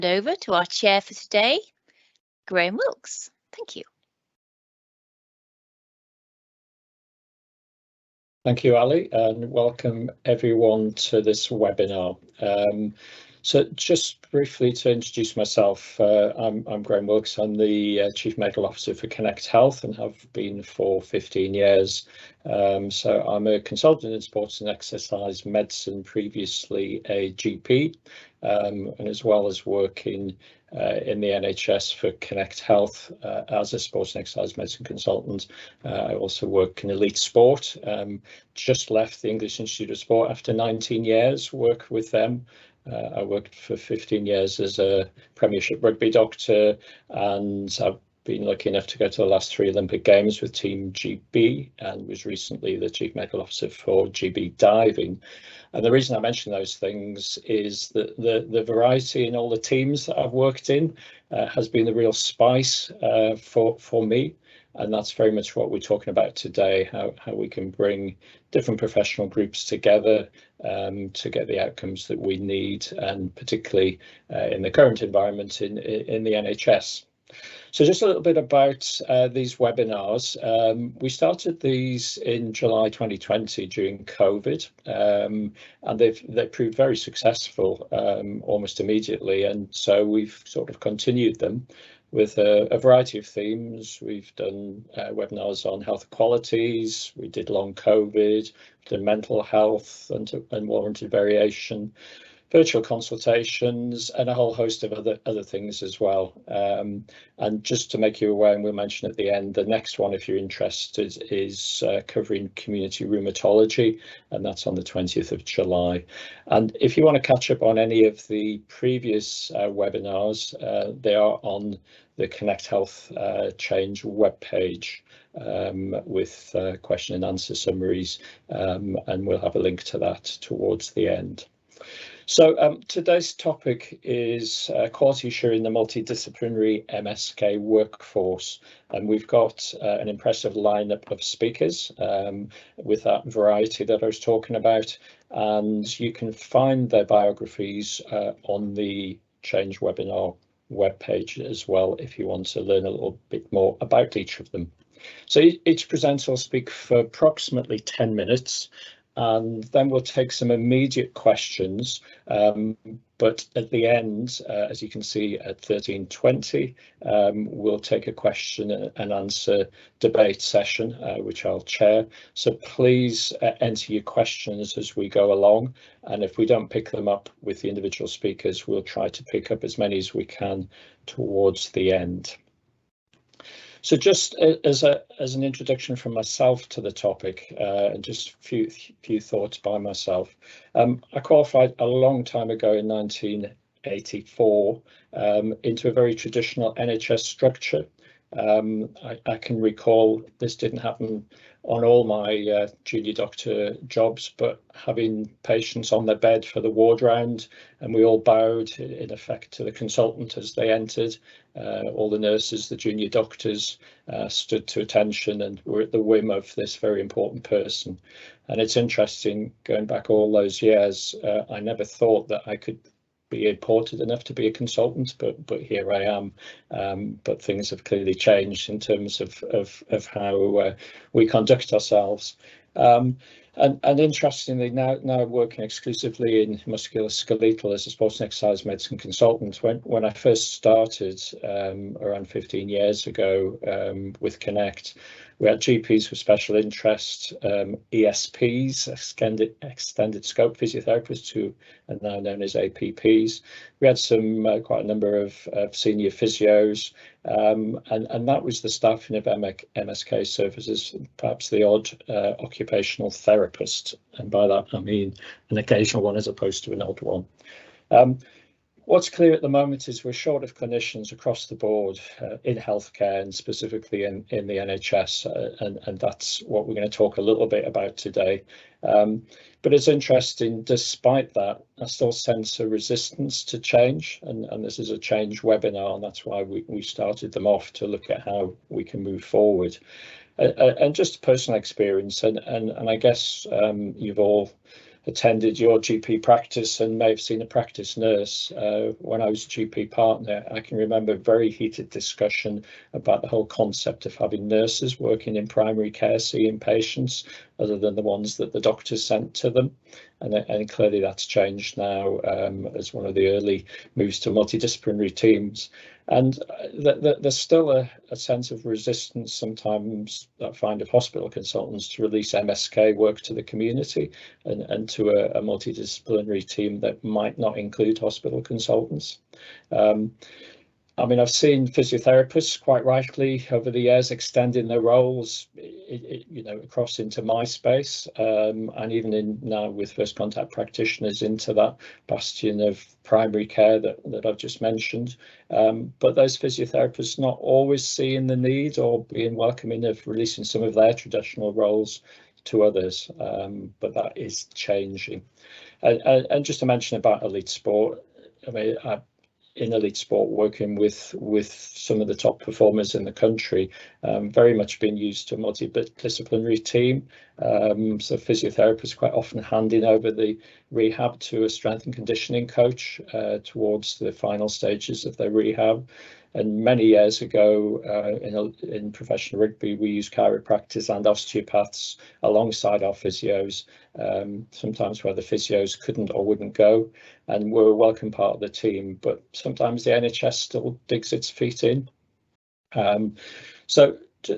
over to our chair for today, Graham Wilkes. Thank you. Thank you, Ali, and welcome everyone to this webinar. So just briefly to introduce myself, I'm Graham Wilkes. I'm the Chief Medical Officer for Connect Health and have been for 15 years. So I'm a consultant in sports and exercise medicine, previously a GP, and as well as working in the NHS for Connect Health as a sports and exercise medicine consultant. I also work in elite sport. Just left the English Institute of Sport after 19 years work with them. I worked for 15 years as a Premiership rugby doctor, and I've been lucky enough to go to the last 3 Olympic Games with Team GB and was recently the Chief Medical Officer for GB Diving. And the reason I mention those things is that the variety in all the teams that I've worked in has been the real spice for me. And that's very much what we're talking about today, how we can bring different professional groups together to get the outcomes that we need, and particularly in the current environment in the NHS. So just a little bit about these webinars. We started these in July 2020 during COVID, and they've proved very successful almost immediately. And so we've sort of continued them with a variety of themes. We've done webinars on health qualities, we did long COVID, did mental health and unwarranted variation, virtual consultations, and a whole host of other things as well. And just to make you aware, and we'll mention at the end, the next one, if you're interested, is covering community rheumatology, and that's on the 20th of July. And if you want to catch up on any of the previous webinars, they are on the Connect Health Change webpage with question and answer summaries, and we'll have a link to that towards the end. So today's topic is quality assuring the multidisciplinary MSK workforce, and we've got an impressive lineup of speakers with that variety that I was talking about, and you can find their biographies on the Change webinar webpage as well if you want to learn a little bit more about each of them. So each presenter will speak for approximately 10 minutes. And then we'll take some immediate questions, but at the end, as you can see at 13:20, we'll take a question and answer debate session, which I'll chair. So please enter your questions as we go along, and if we don't pick them up with the individual speakers, we'll try to pick up as many as we can towards the end. So just as an introduction from myself to the topic, and just a few thoughts by myself. I qualified a long time ago in 1984 into a very traditional NHS structure. I can recall this didn't happen on all my junior doctor jobs, but having patients on their bed for the ward round, and we all bowed in effect to the consultant as they entered. All the nurses, the junior doctors stood to attention and were at the whim of this very important person. And it's interesting, going back all those years, I never thought that I could be important enough to be a consultant, but here I am. But things have clearly changed in terms of how we conduct ourselves. And interestingly, now working exclusively in musculoskeletal as a sports and exercise medicine consultant. When I first started around 15 years ago with Connect, we had GPs with special interest, ESPs, extended scope physiotherapists, who are now known as APPs. We had quite a number of senior physios, and that was the staffing of MSK services, perhaps the odd occupational therapist, and by that I mean an occasional one as opposed to an odd one. What's clear at the moment is we're short of clinicians across the board in healthcare, and specifically in the NHS, and that's what we're going to talk a little bit about today. But it's interesting, despite that, I still sense a resistance to change, and this is a change webinar, and that's why we started them off, to look at how we can move forward. And just personal experience, and I guess you've all attended your GP practice and may have seen a practice nurse. When I was GP partner, I can remember a very heated discussion about the whole concept of having nurses working in primary care seeing patients other than the ones that the doctors sent to them. And clearly that's changed now as one of the early moves to multidisciplinary teams. And there's still a sense of resistance sometimes that I find of hospital consultants to release MSK work to the community and to a multidisciplinary team that might not include hospital consultants. I mean, I've seen physiotherapists quite rightly over the years extending their roles, across into my space, and even in now with first contact practitioners into that bastion of primary care that I've just mentioned. But those physiotherapists not always seeing the need or being welcoming of releasing some of their traditional roles to others, but that is changing. And just to mention about elite sport, I mean, in elite sport, working with some of the top performers in the country, very much being used to a multidisciplinary team. So physiotherapists quite often handing over the rehab to a strength and conditioning coach towards the final stages of their rehab. And many years ago, in professional rugby, we used chiropractors and osteopaths alongside our physios, sometimes where the physios couldn't or wouldn't go, and were a welcome part of the team. But sometimes the NHS still digs its feet in. So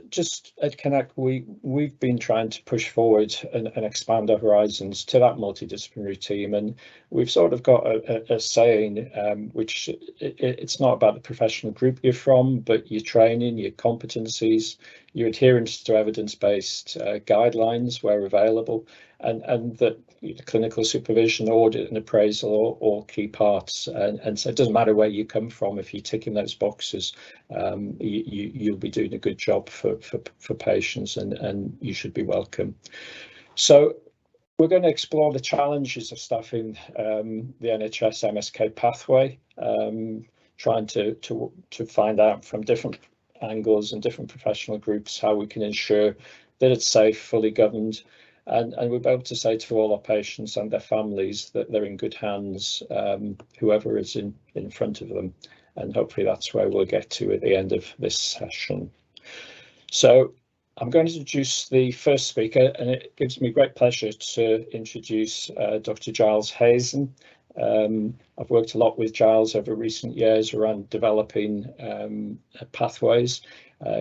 just at Connect, we've been trying to push forward and expand our horizons to that multidisciplinary team, and we've sort of got a saying, which it's not about the professional group you're from, but your training, your competencies, your adherence to evidence-based guidelines where available, and that clinical supervision, audit and appraisal are all key parts. And so it doesn't matter where you come from, if you're ticking those boxes, you'll be doing a good job for patients, and you should be welcome. So we're going to explore the challenges of staffing the NHS MSK pathway, trying to find out from different angles and different professional groups how we can ensure that it's safe, fully governed, and we'll be able to say to all our patients and their families that they're in good hands, whoever is in front of them. And hopefully that's where we'll get to at the end of this session. So I'm going to introduce the first speaker, and it gives me great pleasure to introduce Dr. Giles Hazen. I've worked a lot with Giles over recent years around developing pathways.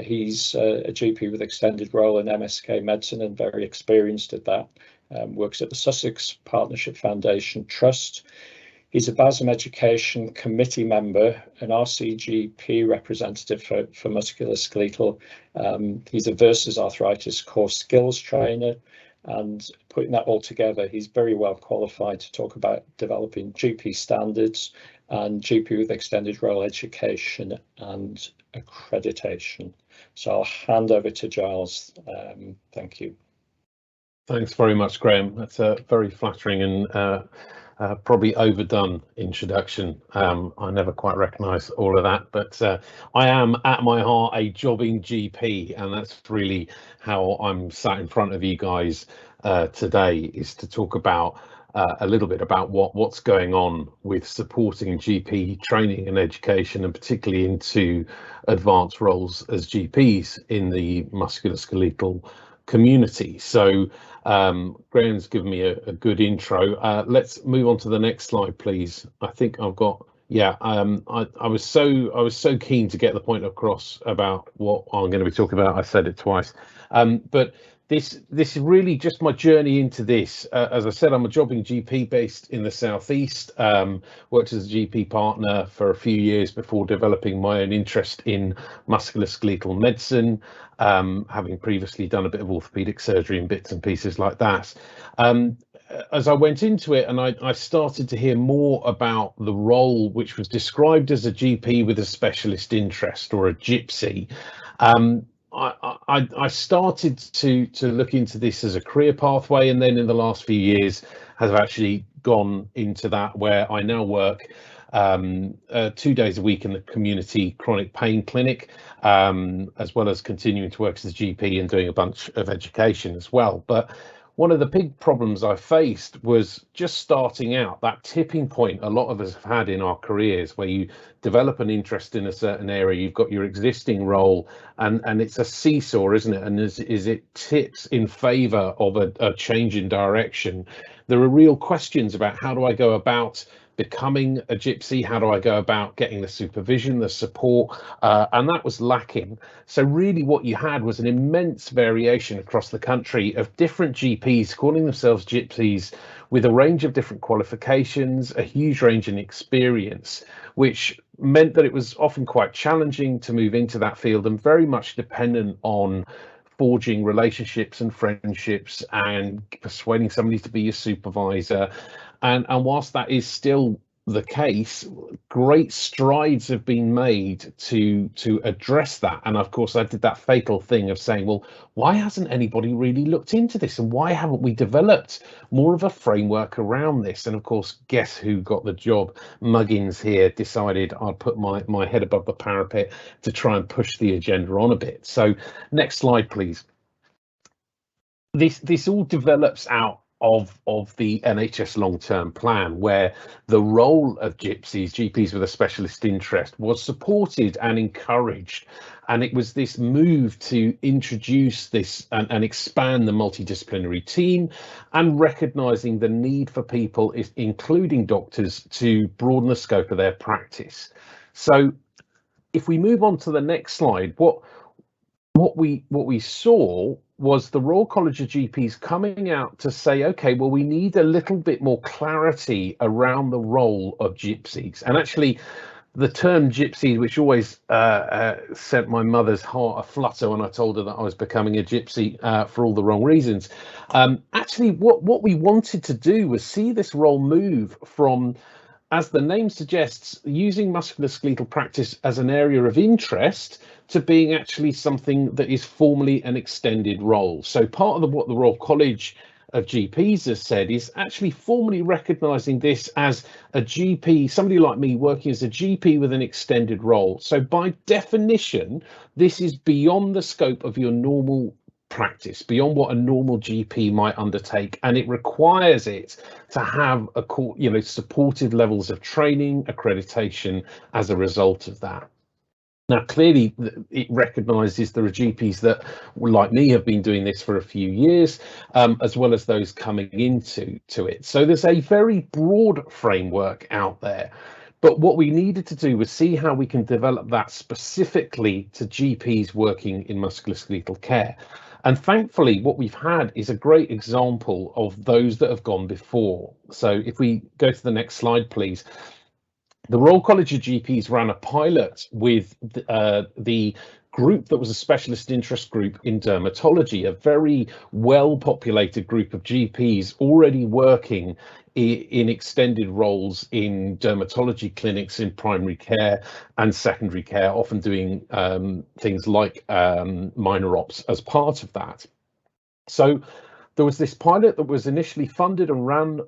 He's a GP with extended role in MSK medicine and very experienced at that. Works at the Sussex Partnership Foundation Trust. He's a BASM Education Committee member, an RCGP representative for musculoskeletal. He's a versus arthritis core skills trainer, and putting that all together, he's very well qualified to talk about developing GP standards and GP with extended role education and accreditation. So I'll hand over to Giles. Thank you. Thanks very much, Graham. That's a very flattering and probably overdone introduction. I never quite recognise all of that, but I am at my heart a jobbing GP, and that's really how I'm sat in front of you guys today, is to talk about a little bit about what's going on with supporting GP training and education, and particularly into advanced roles as GPs in the musculoskeletal community. So Graham's given me a good intro. Let's move on to the next slide, please. I think I've got, yeah, I was so keen to get the point across about what I'm going to be talking about. I said it twice, but this is really just my journey into this. As I said, I'm a jobbing GP based in the southeast. Worked as a GP partner for a few years before developing my own interest in musculoskeletal medicine, having previously done a bit of orthopedic surgery and bits and pieces like that. As I went into it and I started to hear more about the role which was described as a GP with a specialist interest, or a gypsy, I started to look into this as a career pathway, and then in the last few years have actually gone into that, where I now work 2 days a week in the community chronic pain clinic, as well as continuing to work as a GP and doing a bunch of education as well. But one of the big problems I faced was just starting out, that tipping point a lot of us have had in our careers, where you develop an interest in a certain area, you've got your existing role, and it's a seesaw, isn't it? And as it tips in favour of a change in direction, there are real questions about how do I go about becoming a gypsy, how do I go about getting the supervision, the support, and that was lacking. So really what you had was an immense variation across the country of different GPs calling themselves gypsies with a range of different qualifications, a huge range in experience, which meant that it was often quite challenging to move into that field and very much dependent on forging relationships and friendships and persuading somebody to be your supervisor. And whilst that is still the case, great strides have been made to address that. And of course, I did that fatal thing of saying, well, why hasn't anybody really looked into this? And why haven't we developed more of a framework around this? And of course, guess who got the job? Muggins here decided I'd put my head above the parapet to try and push the agenda on a bit. So next slide, please. This all develops out of the NHS long-term plan, where the role of GPs with a specialist interest, was supported and encouraged. And it was this move to introduce this and expand the multidisciplinary team, and recognising the need for people, including doctors, to broaden the scope of their practice. So if we move on to the next slide, what we saw was the Royal College of GPs coming out to say, okay, well, we need a little bit more clarity around the role of gypsies. And actually, the term gypsy, which always sent my mother's heart aflutter when I told her that I was becoming a gypsy for all the wrong reasons. Actually, what we wanted to do was see this role move from, as the name suggests, using musculoskeletal practice as an area of interest, to being actually something that is formally an extended role. So part of what the Royal College of GPs has said is actually formally recognising this as a GP, somebody like me working as a GP with an extended role. So by definition, this is beyond the scope of your normal practice, beyond what a normal GP might undertake, and it requires it to have supported levels of training, accreditation as a result of that. Now, clearly, it recognises there are GPs that, like me, have been doing this for a few years, as well as those coming into it. So there's a very broad framework out there. But what we needed to do was see how we can develop that specifically to GPs working in musculoskeletal care. And thankfully, what we've had is a great example of those that have gone before. So if we go to the next slide, please. The Royal College of GPs ran a pilot with the group that was a specialist interest group in dermatology, a very well-populated group of GPs already working in extended roles in dermatology clinics in primary care and secondary care, often doing things like minor ops as part of that. So there was this pilot that was initially funded and ran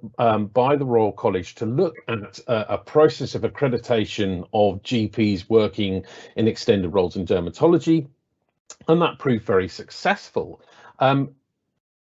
by the Royal College to look at a process of accreditation of GPs working in extended roles in dermatology, and that proved very successful.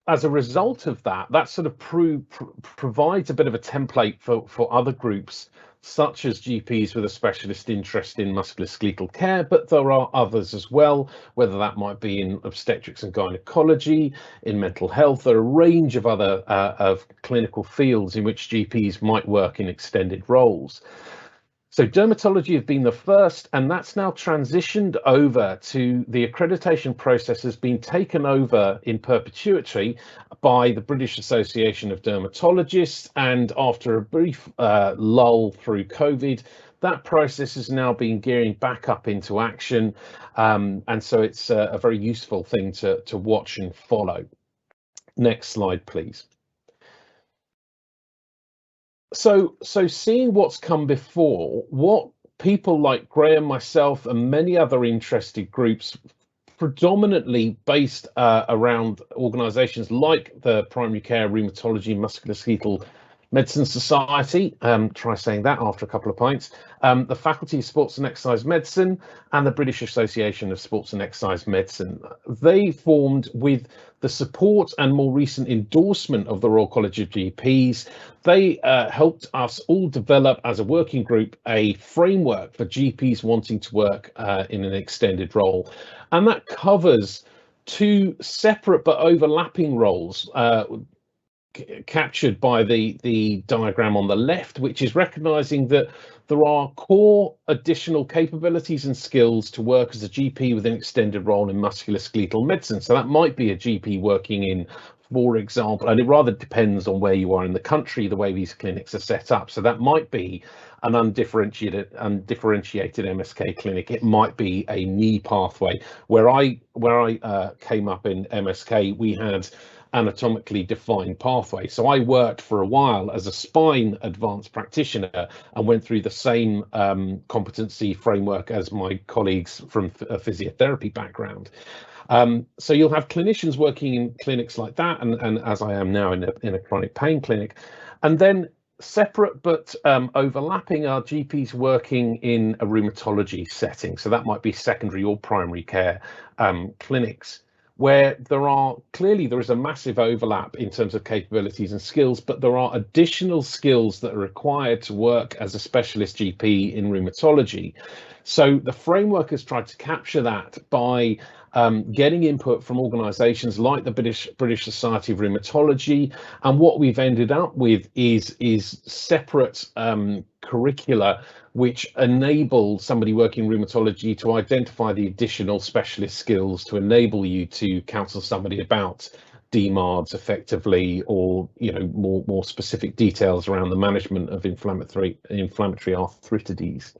As a result of that sort of provides a bit of a template for other groups, such as GPs with a specialist interest in musculoskeletal care, but there are others as well, whether that might be in obstetrics and gynecology, in mental health. There are a range of other of clinical fields in which GPs might work in extended roles. So dermatology have been the first, and that's now transitioned over to the accreditation process has been taken over in perpetuity by the British Association of Dermatologists. And after a brief lull through COVID, that process has now been gearing back up into action. And so it's a very useful thing to watch and follow. Next slide, please. So seeing what's come before, what people like Graham, myself, and many other interested groups, predominantly based around organisations like the Primary Care Rheumatology Musculoskeletal Medicine Society, try saying that after a couple of pints, the Faculty of Sports and Exercise Medicine, and the British Association of Sports and Exercise Medicine. They formed with the support and more recent endorsement of the Royal College of GPs. They helped us all develop as a working group a framework for GPs wanting to work in an extended role. And that covers two separate but overlapping roles, captured by the diagram on the left, which is recognizing that there are core additional capabilities and skills to work as a GP with an extended role in musculoskeletal medicine. So that might be a GP working in, for example, and it rather depends on where you are in the country, the way these clinics are set up. So that might be an undifferentiated MSK clinic. It might be a knee pathway. Where I came up in MSK, we had anatomically defined pathway. So I worked for a while as a spine advanced practitioner and went through the same competency framework as my colleagues from a physiotherapy background. So you'll have clinicians working in clinics like that, and as I am now in a chronic pain clinic, and then separate but overlapping are GPs working in a rheumatology setting. So that might be secondary or primary care clinics, where there is a massive overlap in terms of capabilities and skills, but there are additional skills that are required to work as a specialist GP in rheumatology. So the framework has tried to capture that by getting input from organisations like the British Society of Rheumatology, and what we've ended up with is separate curricula which enable somebody working in rheumatology to identify the additional specialist skills to enable you to counsel somebody about DMARDs effectively, or more specific details around the management of inflammatory arthritis.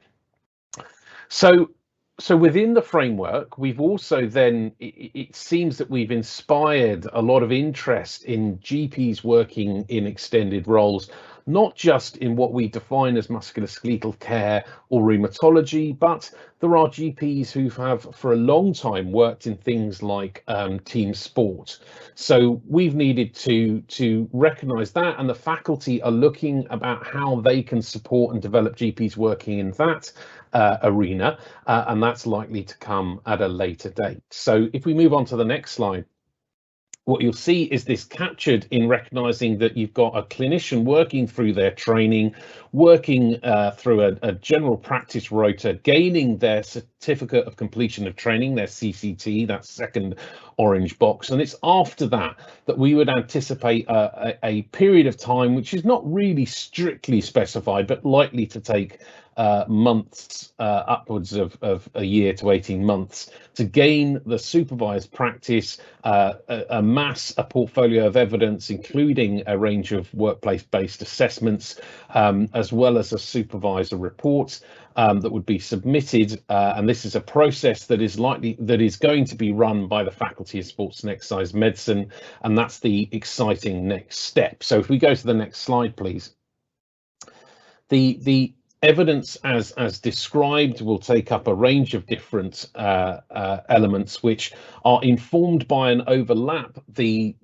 So within the framework, we've also then, it seems that we've inspired a lot of interest in GPs working in extended roles, not just in what we define as musculoskeletal care or rheumatology, but there are GPs who have for a long time worked in things like team sport. So we've needed to recognise that, and the faculty are looking about how they can support and develop GPs working in that arena, and that's likely to come at a later date. So if we move on to the next slide, what you'll see is this captured in recognizing that you've got a clinician working through their training, working through a general practice rota, gaining their certificate of completion of training, their CCT, that second orange box. And it's after that we would anticipate a period of time which is not really strictly specified, but likely to take months, upwards of a year to 18 months, to gain the supervised practice, amass a portfolio of evidence, including a range of workplace-based assessments, as well as a supervisor report that would be submitted. And this is a process that is going to be run by the Faculty of Sports and Exercise Medicine, and that's the exciting next step. So if we go to the next slide, please. The evidence as described will take up a range of different elements which are informed by and overlap the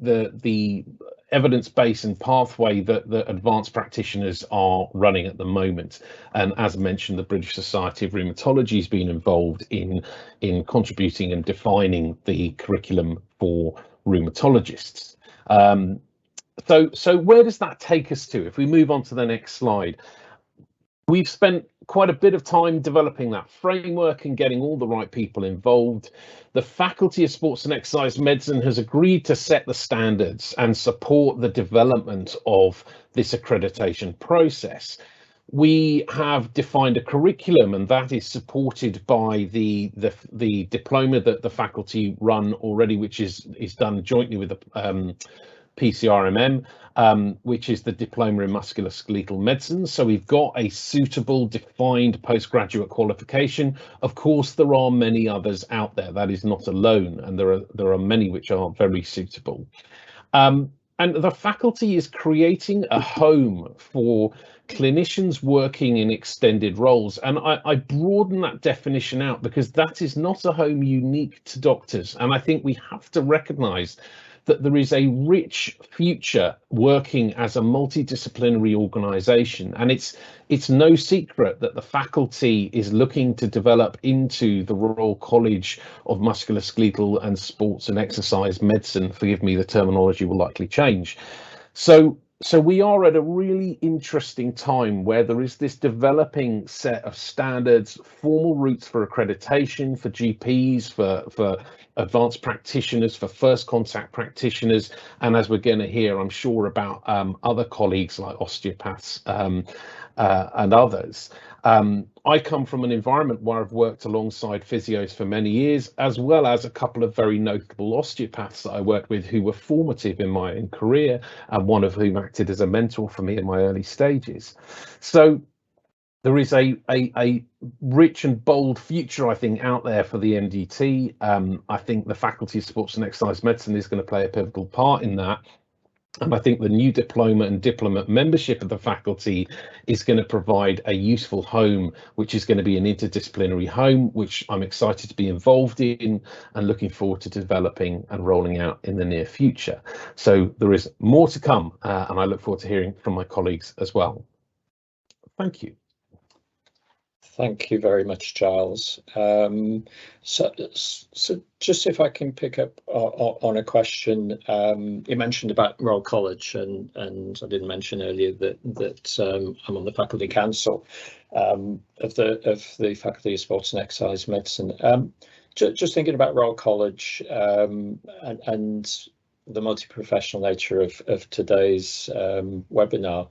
evidence base and pathway that the advanced practitioners are running at the moment. And as mentioned, the British Society of Rheumatology has been involved in contributing and defining the curriculum for rheumatologists. So where does that take us to? If we move on to the next slide, we've spent quite a bit of time developing that framework and getting all the right people involved. The Faculty of Sports and Exercise Medicine has agreed to set the standards and support the development of this accreditation process. We have defined a curriculum, and that is supported by the diploma that the faculty run already, which is done jointly with the PCRMM, which is the Diploma in Musculoskeletal Medicine. So we've got a suitable defined postgraduate qualification. Of course, there are many others out there. That is not alone, and there are many which are very suitable. And the faculty is creating a home for clinicians working in extended roles. And I broaden that definition out because that is not a home unique to doctors. And I think we have to recognise that there is a rich future working as a multidisciplinary organisation, and it's no secret that the faculty is looking to develop into the Royal College of Musculoskeletal and Sports and Exercise Medicine. Forgive me, the terminology will likely change. So we are at a really interesting time where there is this developing set of standards, formal routes for accreditation for GPs, for advanced practitioners, for first contact practitioners, and as we're going to hear, I'm sure, about other colleagues like osteopaths and others. I come from an environment where I've worked alongside physios for many years, as well as a couple of very notable osteopaths that I worked with who were formative in my own career, and one of whom acted as a mentor for me in my early stages. So there is a rich and bold future, I think, out there for the MDT. I think the Faculty of Sports and Exercise Medicine is going to play a pivotal part in that. And I think the new diploma and diplomate membership of the faculty is going to provide a useful home, which is going to be an interdisciplinary home, which I'm excited to be involved in and looking forward to developing and rolling out in the near future. So there is more to come, and I look forward to hearing from my colleagues as well. Thank you. Thank you very much, Giles. So just if I can pick up on a question, you mentioned about Royal College, and I didn't mention earlier that I'm on the faculty council of the Faculty of Sports and Exercise Medicine. Just thinking about Royal College and the multi-professional nature of today's webinar,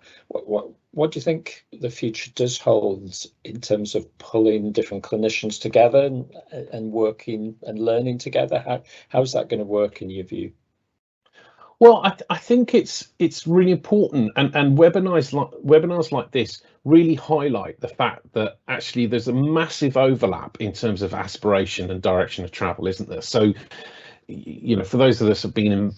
what do you think the future does hold in terms of pulling different clinicians together and working and learning together? How's that going to work in your view? Well, I think it's really important, and webinars like this really highlight the fact that actually there's a massive overlap in terms of aspiration and direction of travel, isn't there? So, you know, for those of us who've been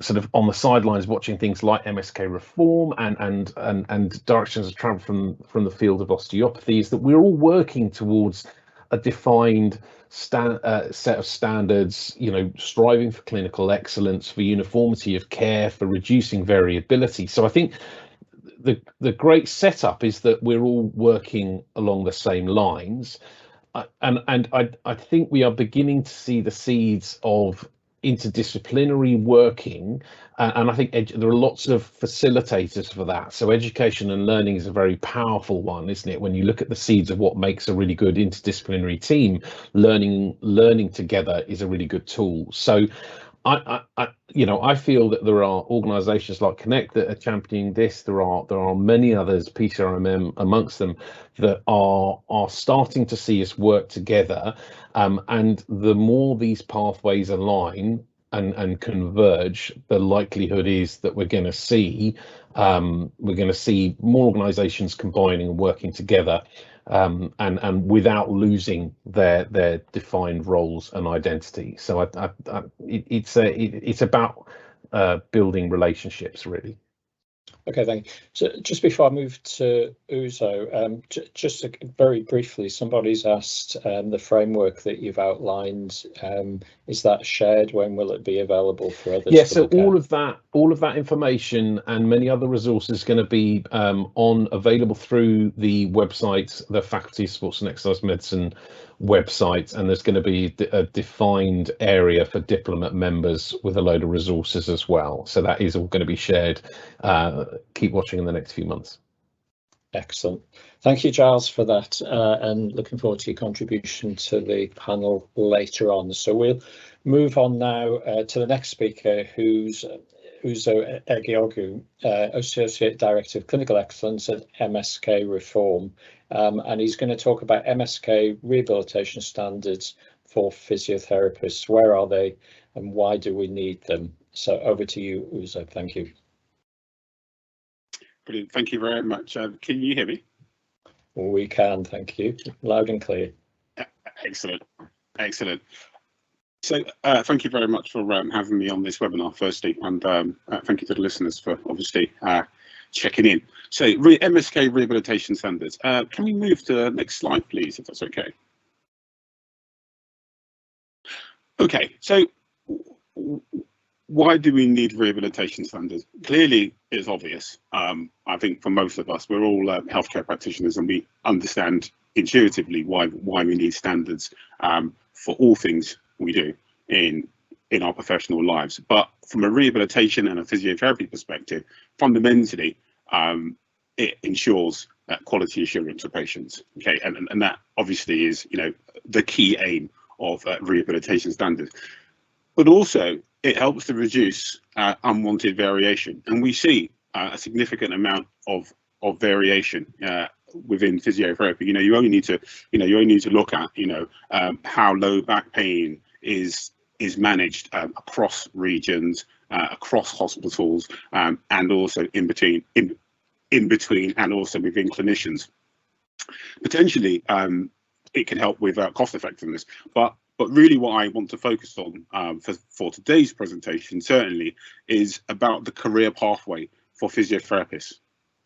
sort of on the sidelines watching things like MSK reform and directions of travel from the field of osteopathy, is that we're all working towards a defined set of standards, you know, striving for clinical excellence, for uniformity of care, for reducing variability. So I think the great setup is that we're all working along the same lines. And I think we are beginning to see the seeds of interdisciplinary working, and I think there are lots of facilitators for that. So education and learning is a very powerful one, isn't it? When you look at the seeds of what makes a really good interdisciplinary team, learning together is a really good tool. So I feel that there are organisations like Connect that are championing this. There are many others, PCRMM amongst them, that are starting to see us work together. And the more these pathways align and converge, the likelihood is that we're going to see more organisations combining and working together. And without losing their defined roles and identity. So it's about building relationships, really. Okay, thank you. So just before I move to Uzo, just very briefly, somebody's asked the framework that you've outlined. Is that shared? When will it be available for others? Yeah, so all of that information and many other resources are going to be available through the website, the Faculty of Sports and Exercise Medicine website, and there's going to be a defined area for diplomate members with a load of resources as well. So that is all going to be shared. Keep watching in the next few months. Excellent. Thank you, Giles, for that, and looking forward to your contribution to the panel later on. So we'll move on now to the next speaker, who's Uzo Egiogu, Associate Director of Clinical Excellence at MSK Reform, and he's going to talk about MSK rehabilitation standards for physiotherapists. Where are they and why do we need them? So over to you, Uzo. Thank you. Brilliant. Thank you very much. Can you hear me? We can, thank you. Loud and clear. Excellent. Excellent. So thank you very much for having me on this webinar, firstly, and thank you to the listeners for obviously checking in. So MSK rehabilitation standards. Can we move to the next slide, please, if that's okay? Okay, so why do we need rehabilitation standards? Clearly, it's obvious. I think for most of us, we're all healthcare practitioners, and we understand intuitively why we need standards for all things we do in our professional lives. But from a rehabilitation and a physiotherapy perspective, fundamentally, it ensures quality assurance for patients. Okay, and that obviously is, you know, the key aim of rehabilitation standards. But also, it helps to reduce unwanted variation, and we see a significant amount of variation within physiotherapy. You know, you only need to look at, you know, how low back pain is managed across regions, across hospitals, and also in between and also within clinicians. Potentially, it can help with cost effectiveness, but really what I want to focus on for today's presentation certainly is about the career pathway for physiotherapists.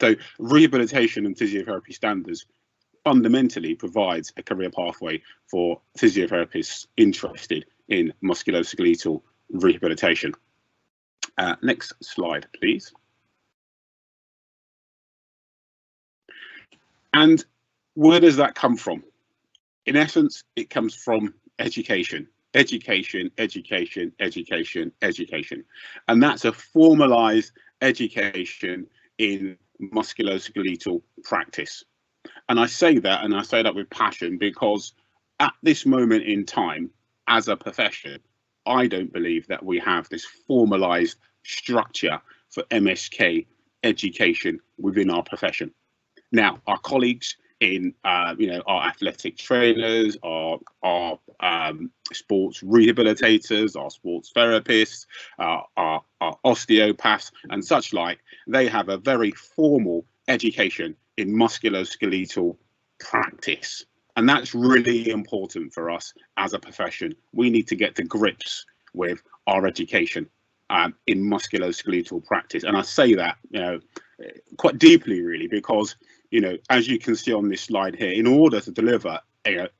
So rehabilitation and physiotherapy standards fundamentally provides a career pathway for physiotherapists interested in musculoskeletal rehabilitation. Next slide, please. And where does that come from? In essence, it comes from education. Education. And that's a formalized education in musculoskeletal practice. And I say that with passion, because at this moment in time, as a profession, I don't believe that we have this formalized structure for MSK education within our profession. Now, our colleagues in you know, our athletic trainers, our sports rehabilitators, our sports therapists, our osteopaths and such like, they have a very formal education in musculoskeletal practice. And that's really important for us as a profession. We need to get to grips with our education in musculoskeletal practice. And I say that, you know, quite deeply, really, because, you know, as you can see on this slide here, in order to deliver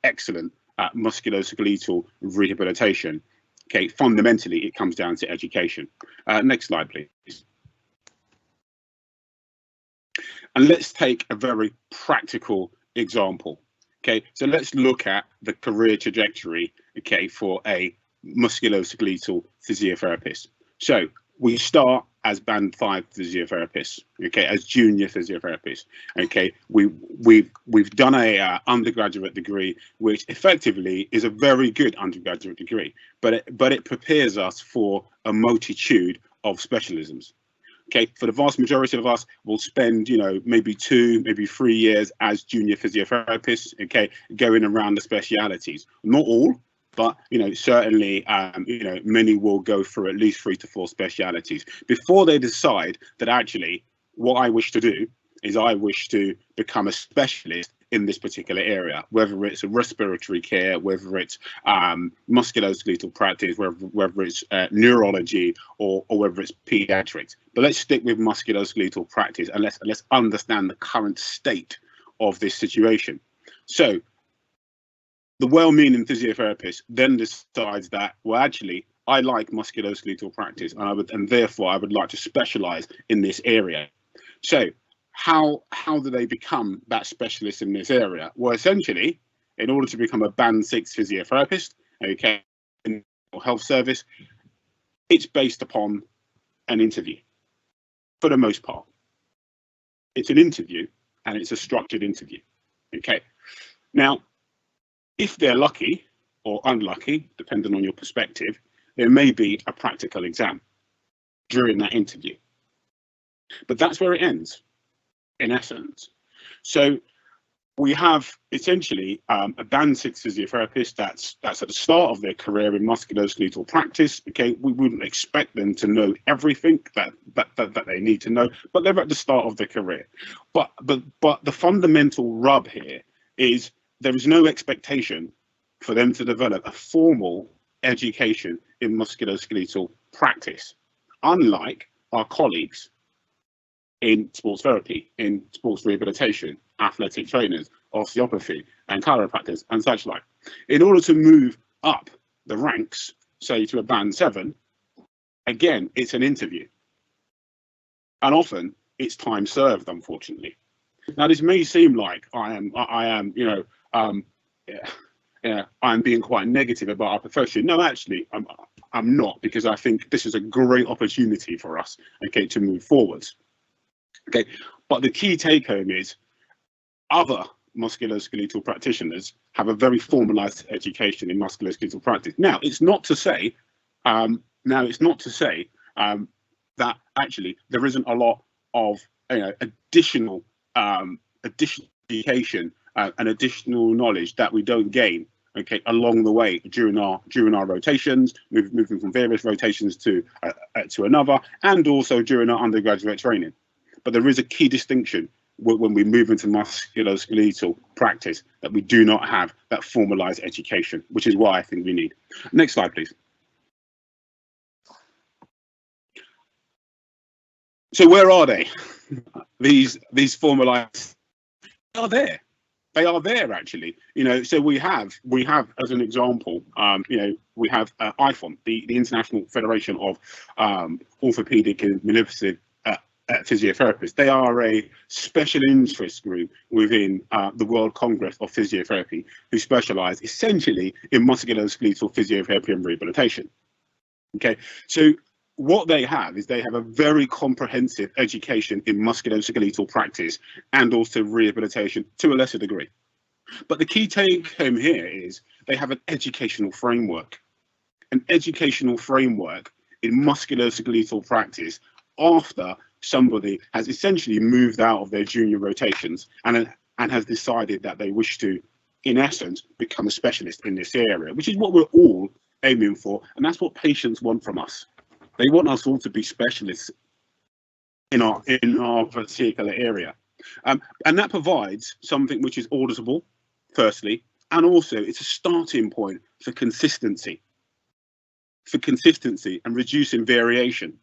excellent musculoskeletal rehabilitation, okay, fundamentally it comes down to education. Next slide, please. And let's take a very practical example. Okay, so let's look at the career trajectory, okay, for a musculoskeletal physiotherapist. So we start as band 5 physiotherapists, okay, as junior physiotherapists. Okay, we've done a undergraduate degree, which effectively is a very good undergraduate degree, but it prepares us for a multitude of specialisms. Okay, for the vast majority of us, we'll spend, you know, maybe 2, maybe 3 years as junior physiotherapists, okay, going around the specialities. Not all, but, you know, certainly, you know, many will go through at least 3 to 4 specialities before they decide that actually what I wish to do is I wish to become a specialist in this particular area, whether it's a respiratory care, whether it's musculoskeletal practice, whether it's neurology or whether it's pediatrics. But let's stick with musculoskeletal practice and let's understand the current state of this situation. So the well-meaning physiotherapist then decides that, well, actually, I like musculoskeletal practice, and therefore I would like to specialize in this area. So how do they become that specialist in this area? Well, essentially, in order to become a band 6 physiotherapist, okay, in the health service, it's based upon an interview for the most part. It's an interview, and it's a structured interview. Okay, now, if they're lucky or unlucky, depending on your perspective, there may be a practical exam during that interview. But that's where it ends, in essence. So we have essentially a band 6 physiotherapist that's at the start of their career in musculoskeletal practice. Okay, we wouldn't expect them to know everything that they need to know, but they're at the start of their career. But the fundamental rub here is there is no expectation for them to develop a formal education in musculoskeletal practice, unlike our colleagues in sports therapy, in sports rehabilitation, athletic trainers, osteopathy and chiropractors and such like. In order to move up the ranks, say to a band 7, again, it's an interview. And often it's time served, unfortunately. Now, this may seem like I am, I'm being quite negative about our profession. No, actually, I'm not, because I think this is a great opportunity for us, okay, to move forwards. Okay, but the key take home is other musculoskeletal practitioners have a very formalized education in musculoskeletal practice. Now, it's not to say, that actually there isn't a lot of additional education and additional knowledge that we don't gain, okay, along the way during our rotations, moving from various rotations to another, and also during our undergraduate training. But there is a key distinction when we move into musculoskeletal practice, that we do not have that formalized education, which is why I think we need. Next slide, please. So where are they? These formalized, they are there. They are there, actually. So we have as an example, we have IFON, the International Federation of Orthopedic and Manipulative Physiotherapists. They are a special interest group within the World Congress of Physiotherapy, who specialize essentially in musculoskeletal physiotherapy and rehabilitation. Okay, so what they have is they have a very comprehensive education in musculoskeletal practice and also rehabilitation to a lesser degree. But the key take home here is they have an educational framework in musculoskeletal practice after somebody has essentially moved out of their junior rotations and has decided that they wish to, in essence, become a specialist in this area, which is what we're all aiming for, and that's what patients want from us. They want us all to be specialists in our particular area, and that provides something which is auditable, firstly, and also it's a starting point for consistency and reducing variation,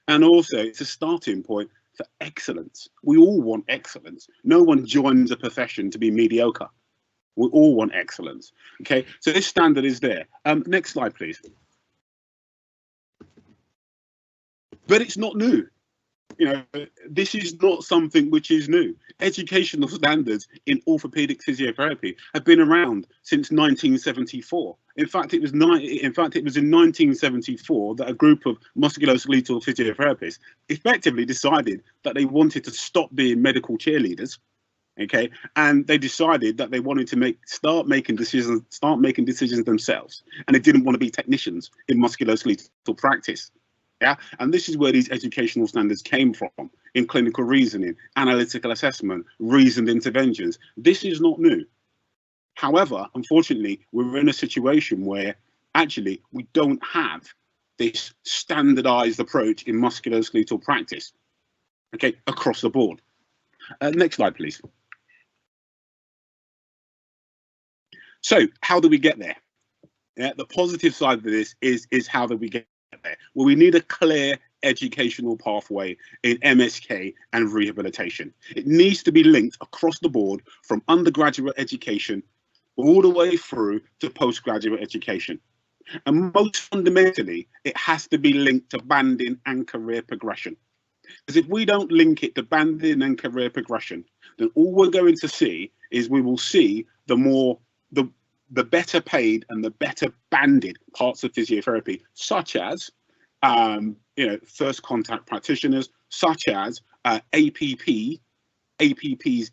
and also it's a starting point for excellence. We all want excellence. No one joins a profession to be mediocre. We all want excellence. Okay, so this standard is there. Next slide, please. But it's not new. This is not something which is new. Educational standards in orthopedic physiotherapy have been around since 1974. In fact, it was in 1974 that a group of musculoskeletal physiotherapists effectively decided that they wanted to stop being medical cheerleaders. Okay, and they decided that they wanted to start making decisions themselves, and they didn't want to be technicians in musculoskeletal practice. Yeah, and this is where these educational standards came from, in clinical reasoning, analytical assessment, reasoned interventions. This is not new. However, unfortunately, we're in a situation where actually we don't have this standardized approach in musculoskeletal practice, okay, across the board. Next slide, please. So how do we get there? Yeah, the positive side of this is how do we get there? Well, we need a clear educational pathway in MSK and rehabilitation. It needs to be linked across the board from undergraduate education all the way through to postgraduate education. And most fundamentally, it has to be linked to banding and career progression. Because if we don't link it to banding and career progression, then all we're going to see is we will see the better paid and the better banded parts of physiotherapy, such as first contact practitioners, such as APPs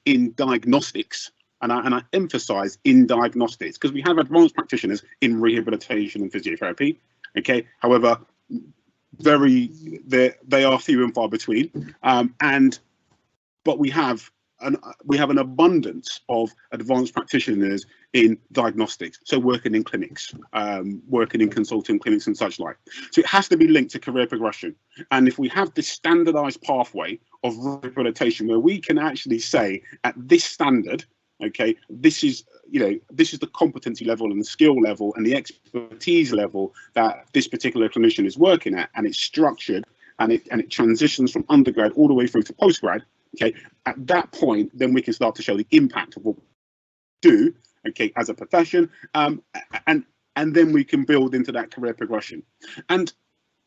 in diagnostics, and I emphasize in diagnostics, because we have advanced practitioners in rehabilitation and physiotherapy. Okay, however, they are few and far between, but we have an abundance of advanced practitioners in diagnostics, so working in clinics, working in consulting clinics and such like. So it has to be linked to career progression. And if we have this standardized pathway of rehabilitation where we can actually say at this standard, okay, this is the competency level and the skill level and the expertise level that this particular clinician is working at, and it's structured and it transitions from undergrad all the way through to postgrad. Okay, at that point, then we can start to show the impact of what we do, okay, as a profession, and then we can build into that career progression. And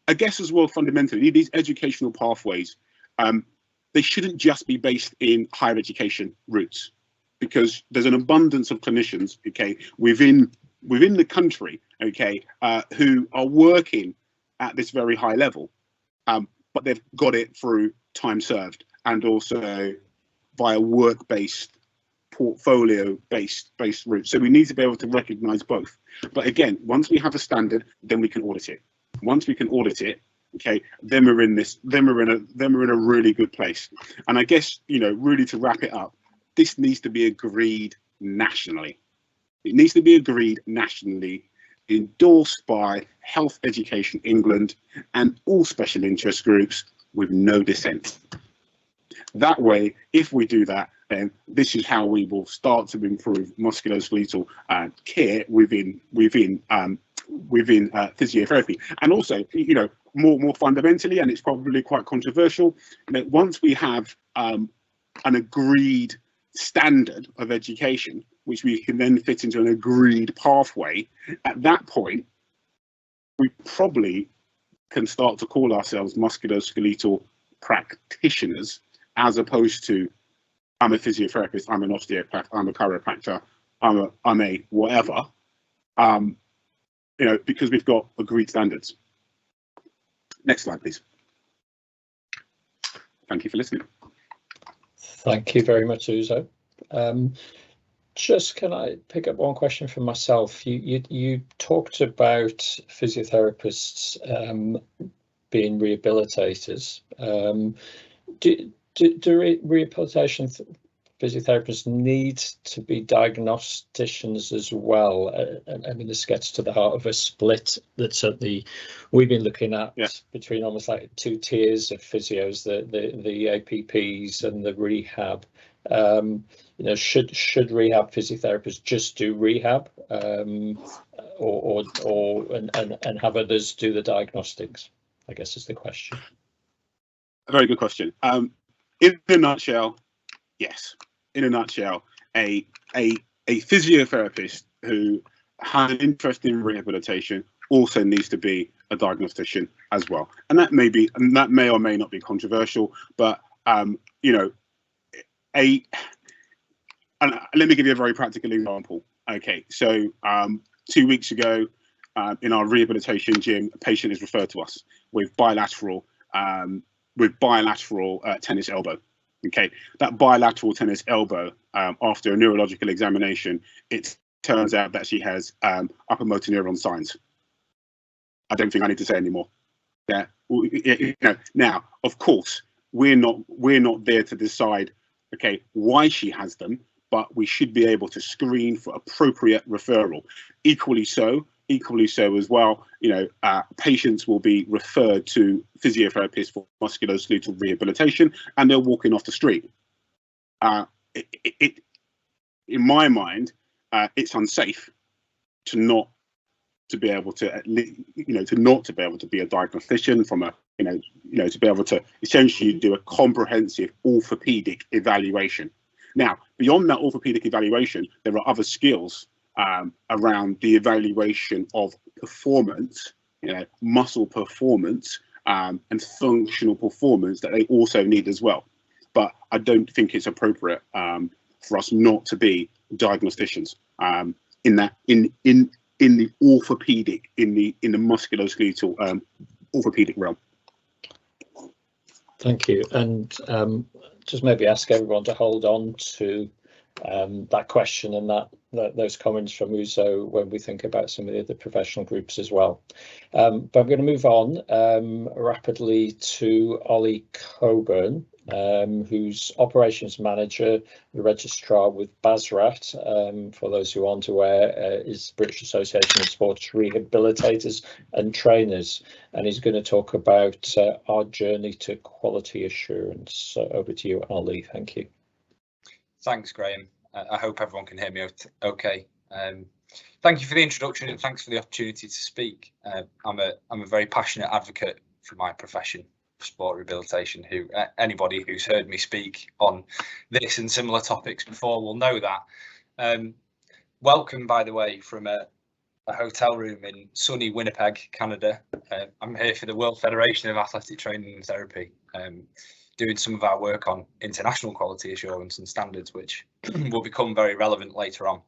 I guess as well, fundamentally, these educational pathways, they shouldn't just be based in higher education routes, because there's an abundance of clinicians, okay, within the country, okay, who are working at this very high level, but they've got it through time served and also via work-based, portfolio-based routes. So we need to be able to recognise both. But again, once we have a standard, then we can audit it. Once we can audit it, okay, then we're in a really good place. And I guess, you know, really to wrap it up, this needs to be agreed nationally. It needs to be agreed nationally, endorsed by Health Education England and all special interest groups with no dissent. That way, if we do that, then this is how we will start to improve musculoskeletal care within physiotherapy. And also, you know, more fundamentally, and it's probably quite controversial, that once we have an agreed standard of education, which we can then fit into an agreed pathway, at that point, we probably can start to call ourselves musculoskeletal practitioners, as opposed to I'm a physiotherapist, I'm an osteopath, I'm a chiropractor, I'm a whatever, you know, because we've got agreed standards. Next slide, please. Thank you for listening. Thank you very much, Uzo. Just can I pick up one question from myself? You talked about physiotherapists being rehabilitators. Do rehabilitation physiotherapists need to be diagnosticians as well? I mean, this gets to the heart of a split that's we've been looking at, yeah, between almost like two tiers of physios, the APPs and the rehab. You know, should rehab physiotherapists just do rehab, or have others do the diagnostics? I guess is the question. A very good question. In a nutshell, yes. In a nutshell, a physiotherapist who has an interest in rehabilitation also needs to be a diagnostician as well. And that may or may not be controversial, but you know, and let me give you a very practical example. Okay, so 2 weeks ago, in our rehabilitation gym, a patient is referred to us with bilateral tennis elbow. Okay, that bilateral tennis elbow, after a neurological examination, it turns out that she has upper motor neuron signs. I don't think I need to say any more. Yeah, you know, now of course we're not there to decide, okay, why she has them, but we should be able to screen for appropriate referral. Equally so as well, you know, patients will be referred to physiotherapists for musculoskeletal rehabilitation, and they're walking off the street. In my mind, it's unsafe to not to be able to, not to be able to be a diagnostician from a, to be able to essentially do a comprehensive orthopedic evaluation. Now, beyond that orthopedic evaluation, there are other skills around the evaluation of performance, muscle performance and functional performance that they also need as well. But I don't think it's appropriate for us not to be diagnosticians in the orthopedic, in the musculoskeletal orthopedic realm. Thank you, and just maybe ask everyone to hold on to that question and those comments from Uzo when we think about some of the other professional groups as well. But I'm going to move on rapidly to Ollie Coburn, who's operations manager, the registrar with BASRAT. For those who aren't aware, is the British Association of Sports Rehabilitators and Trainers, and he's going to talk about our journey to quality assurance. So over to you, Ollie. Thank you. Thanks, Graham. I hope everyone can hear me okay. Thank you for the introduction and thanks for the opportunity to speak. I'm a very passionate advocate for my profession, sport rehabilitation. Anybody who's heard me speak on this and similar topics before will know that. Welcome, by the way, from a hotel room in sunny Winnipeg, Canada. I'm here for the World Federation of Athletic Training and Therapy, doing some of our work on international quality assurance and standards, which will become very relevant later on.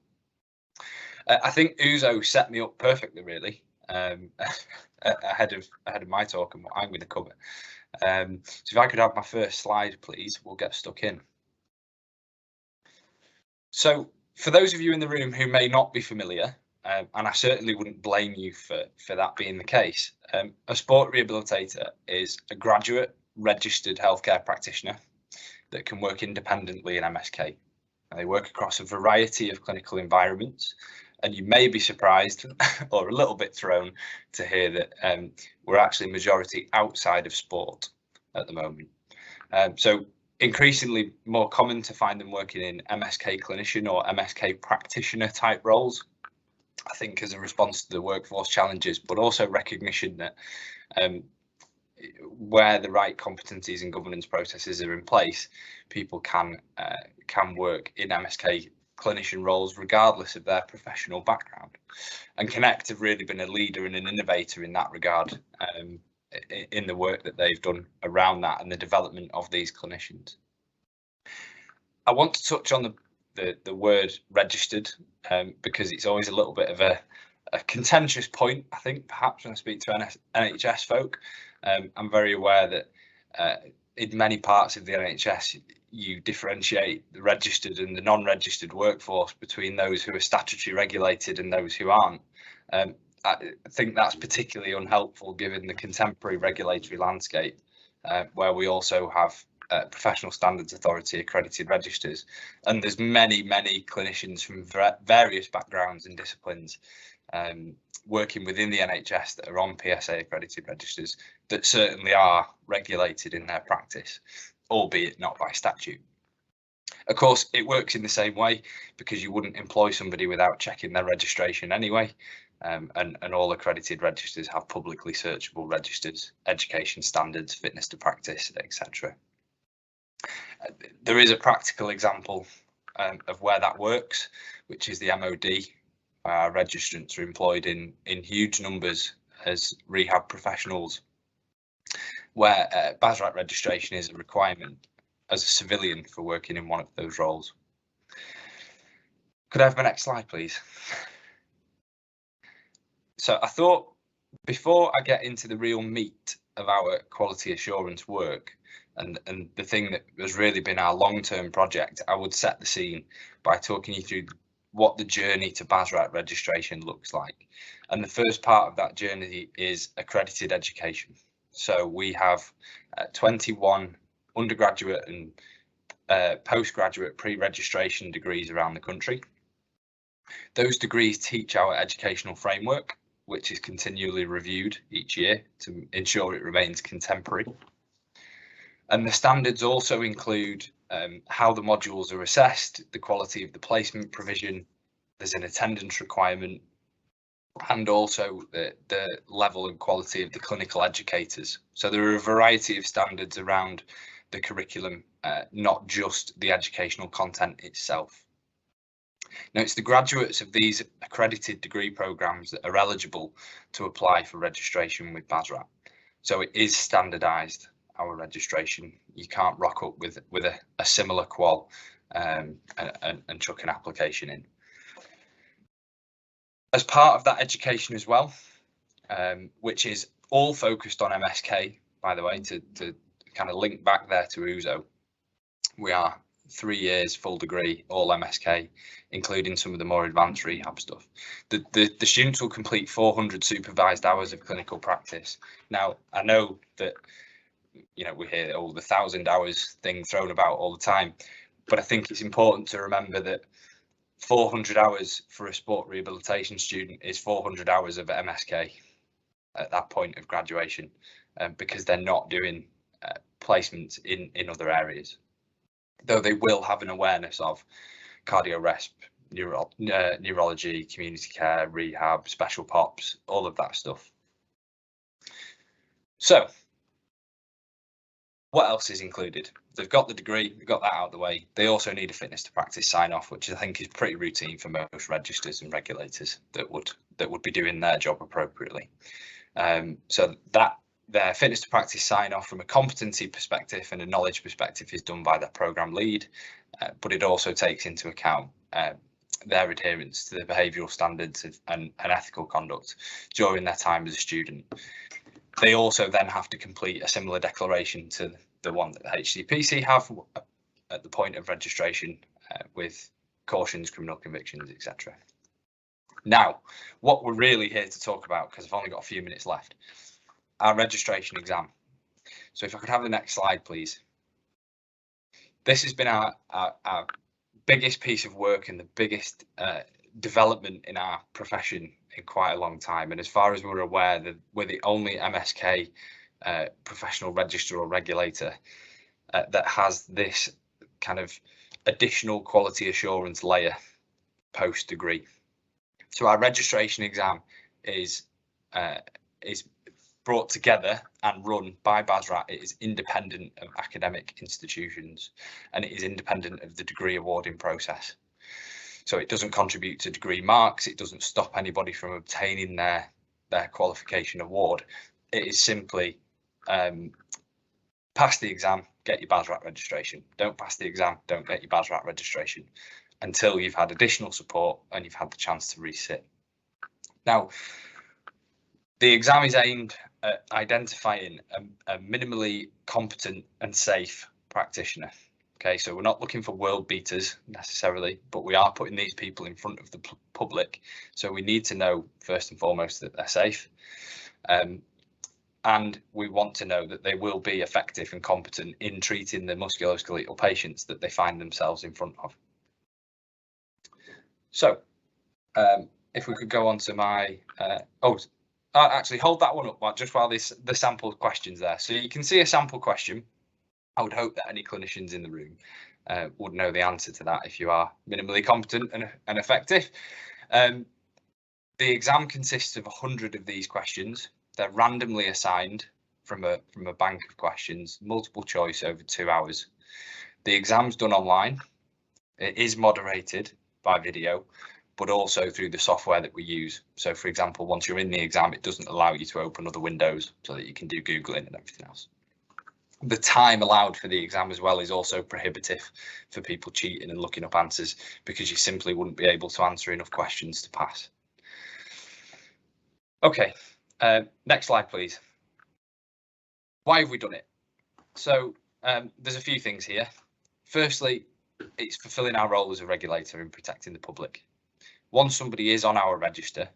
I think Uzo set me up perfectly, really, ahead of my talk and what I'm going to cover. So if I could have my first slide, please, we'll get stuck in. So for those of you in the room who may not be familiar, and I certainly wouldn't blame you for that being the case, a sport rehabilitator is a graduate registered healthcare practitioner that can work independently in MSK. They work across a variety of clinical environments, and you may be surprised or a little bit thrown to hear that we're actually majority outside of sport at the moment. So increasingly more common to find them working in MSK clinician or MSK practitioner type roles, I think, as a response to the workforce challenges, but also recognition that where the right competencies and governance processes are in place, people can work in MSK clinician roles regardless of their professional background. And Connect have really been a leader and an innovator in that regard, in the work that they've done around that and the development of these clinicians. I want to touch on the word registered, because it's always a little bit of a contentious point, I think, perhaps when I speak to NHS folk. I'm very aware that in many parts of the NHS, you differentiate the registered and the non-registered workforce between those who are statutory regulated and those who aren't. I think that's particularly unhelpful given the contemporary regulatory landscape, where we also have Professional Standards Authority accredited registers, and there's many clinicians from various backgrounds and disciplines working within the NHS that are on PSA accredited registers that certainly are regulated in their practice, albeit not by statute. Of course, it works in the same way because you wouldn't employ somebody without checking their registration anyway. And all accredited registers have publicly searchable registers, education standards, fitness to practice, etc. There is a practical example of where that works, which is the MOD. Registrants are employed in huge numbers as rehab professionals, where BASRAT registration is a requirement as a civilian for working in one of those roles. Could I have my next slide, please? So I thought, before I get into the real meat of our quality assurance work and the thing that has really been our long-term project, I would set the scene by talking you through what the journey to BASRAT registration looks like. And the first part of that journey is accredited education. So we have 21 undergraduate and postgraduate pre-registration degrees around the country. Those degrees teach our educational framework, which is continually reviewed each year to ensure it remains contemporary. And the standards also include how the modules are assessed, the quality of the placement provision, there's an attendance requirement, and also the level and quality of the clinical educators. So there are a variety of standards around the curriculum, not just the educational content itself. Now, it's the graduates of these accredited degree programmes that are eligible to apply for registration with BASRAT. So it is standardised, our registration. You can't rock up with a similar qual and chuck an application in. As part of that education as well, which is all focused on MSK, by the way, to kind of link back there to Uzo, we are 3 years full degree, all MSK, including some of the more advanced rehab stuff. The students will complete 400 supervised hours of clinical practice. Now, I know that, you know, we hear all the 1,000 hours thing thrown about all the time, but I think it's important to remember that 400 hours for a sport rehabilitation student is 400 hours of MSK at that point of graduation, because they're not doing placements in other areas, though they will have an awareness of cardio-resp, neurology, community care, rehab, special pops, all of that stuff. So what else is included? They've got the degree, we've got that out of the way. They also need a fitness to practice sign off, which I think is pretty routine for most registers and regulators that would that would be doing their job appropriately. So that their fitness to practice sign off from a competency perspective and a knowledge perspective is done by the programme lead, but it also takes into account their adherence to the behavioural standards and ethical conduct during their time as a student. They also then have to complete a similar declaration to the one that the HCPC have at the point of registration, with cautions, criminal convictions, etc. Now, what we're really here to talk about, because I've only got a few minutes left, our registration exam. So if I could have the next slide, please. This has been our biggest piece of work and the biggest development in our profession in quite a long time. And as far as we're aware, we're the only MSK professional register or regulator that has this kind of additional quality assurance layer post degree. So our registration exam is brought together and run by BASRAT. It is independent of academic institutions and it is independent of the degree awarding process. So it doesn't contribute to degree marks. It doesn't stop anybody from obtaining their qualification award. It is simply pass the exam, get your BASRAT registration. Don't pass the exam, don't get your BASRAT registration until you've had additional support and you've had the chance to resit. Now, the exam is aimed at identifying a minimally competent and safe practitioner. Okay, so we're not looking for world beaters necessarily, but we are putting these people in front of the public. So we need to know first and foremost that they're safe. And we want to know that they will be effective and competent in treating the musculoskeletal patients that they find themselves in front of. So if we could go on to my, actually hold that one up just while the sample questions there. So you can see a sample question. I would hope that any clinicians in the room would know the answer to that if you are minimally competent and effective. The exam consists of 100 of these questions. They're randomly assigned from a bank of questions, multiple choice over 2 hours. The exam's done online. It is moderated by video, but also through the software that we use. So for example, once you're in the exam, it doesn't allow you to open other windows so that you can do Googling and everything else. The time allowed for the exam as well is also prohibitive for people cheating and looking up answers, because you simply wouldn't be able to answer enough questions to pass. Okay, next slide, please. Why have we done it? So there's a few things here. Firstly, it's fulfilling our role as a regulator in protecting the public. Once somebody is on our register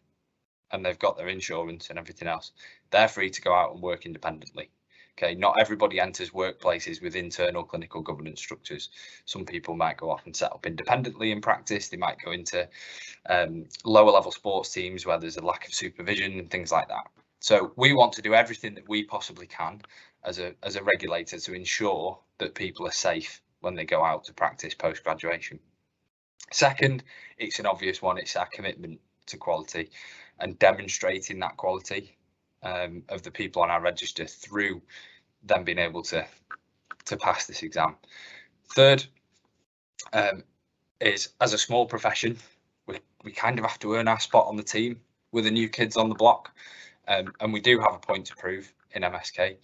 and they've got their insurance and everything else, they're free to go out and work independently. Okay, not everybody enters workplaces with internal clinical governance structures. Some people might go off and set up independently in practice. They might go into lower level sports teams where there's a lack of supervision and things like that. So we want to do everything that we possibly can as a regulator to ensure that people are safe when they go out to practice post-graduation. Second, it's an obvious one. It's our commitment to quality and demonstrating that quality of the people on our register through them being able to pass this exam. Third, is as a small profession, we kind of have to earn our spot on the team. We're the new kids on the block, and we do have a point to prove in MSK,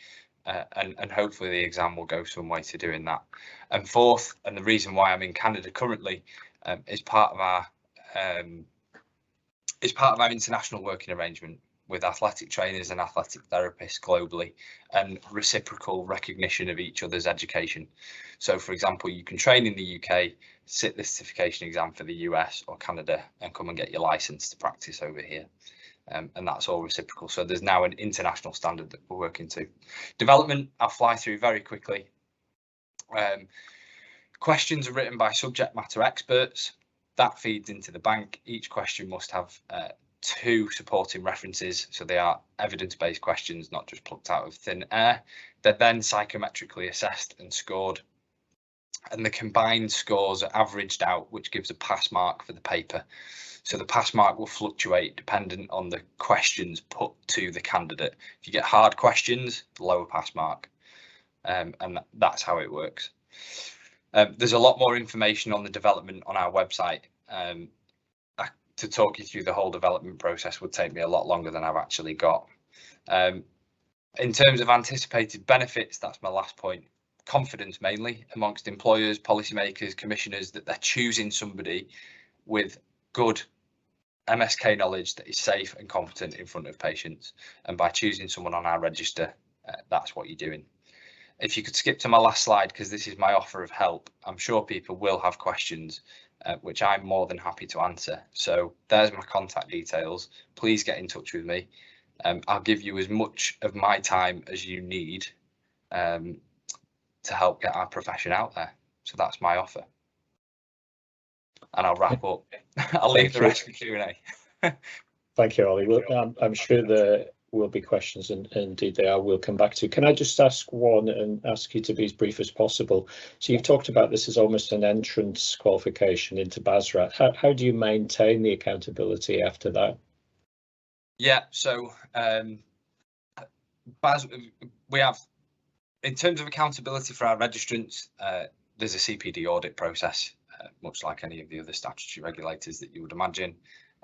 and hopefully the exam will go some way to doing that. And fourth, and the reason why I'm in Canada currently, is part of our international working arrangement with athletic trainers and athletic therapists globally, and reciprocal recognition of each other's education. So for example, you can train in the UK, sit the certification exam for the US or Canada, and come and get your license to practice over here. And that's all reciprocal. So there's now an international standard that we're working to. Development, I'll fly through very quickly. Questions are written by subject matter experts. That feeds into the bank. Each question must have 2 supporting references, so they are evidence-based questions, not just plucked out of thin air. They're then psychometrically assessed and scored, and the combined scores are averaged out, which gives a pass mark for the paper. So the pass mark will fluctuate dependent on the questions put to the candidate. If you get hard questions, lower pass mark, and that's how it works. There's a lot more information on the development on our website. to talk you through the whole development process would take me a lot longer than I've actually got. In terms of anticipated benefits, that's my last point. Confidence mainly amongst employers, policymakers, commissioners, that they're choosing somebody with good MSK knowledge that is safe and competent in front of patients. And by choosing someone on our register, that's what you're doing. If you could skip to my last slide, because this is my offer of help. I'm sure people will have questions, which I'm more than happy to answer. So there's my contact details. Please get in touch with me. I'll give you as much of my time as you need to help get our profession out there. So that's my offer. And I'll wrap up. I'll leave the rest for Q&A. Thank you, Ollie. Well, I'm sure there will be questions, and indeed they are. We'll come back to. Can I just ask one and ask you to be as brief as possible? So you've talked about this as almost an entrance qualification into BASRAT. How do you maintain the accountability after that? Yeah, so we have, in terms of accountability for our registrants, there's a CPD audit process, much like any of the other statutory regulators that you would imagine,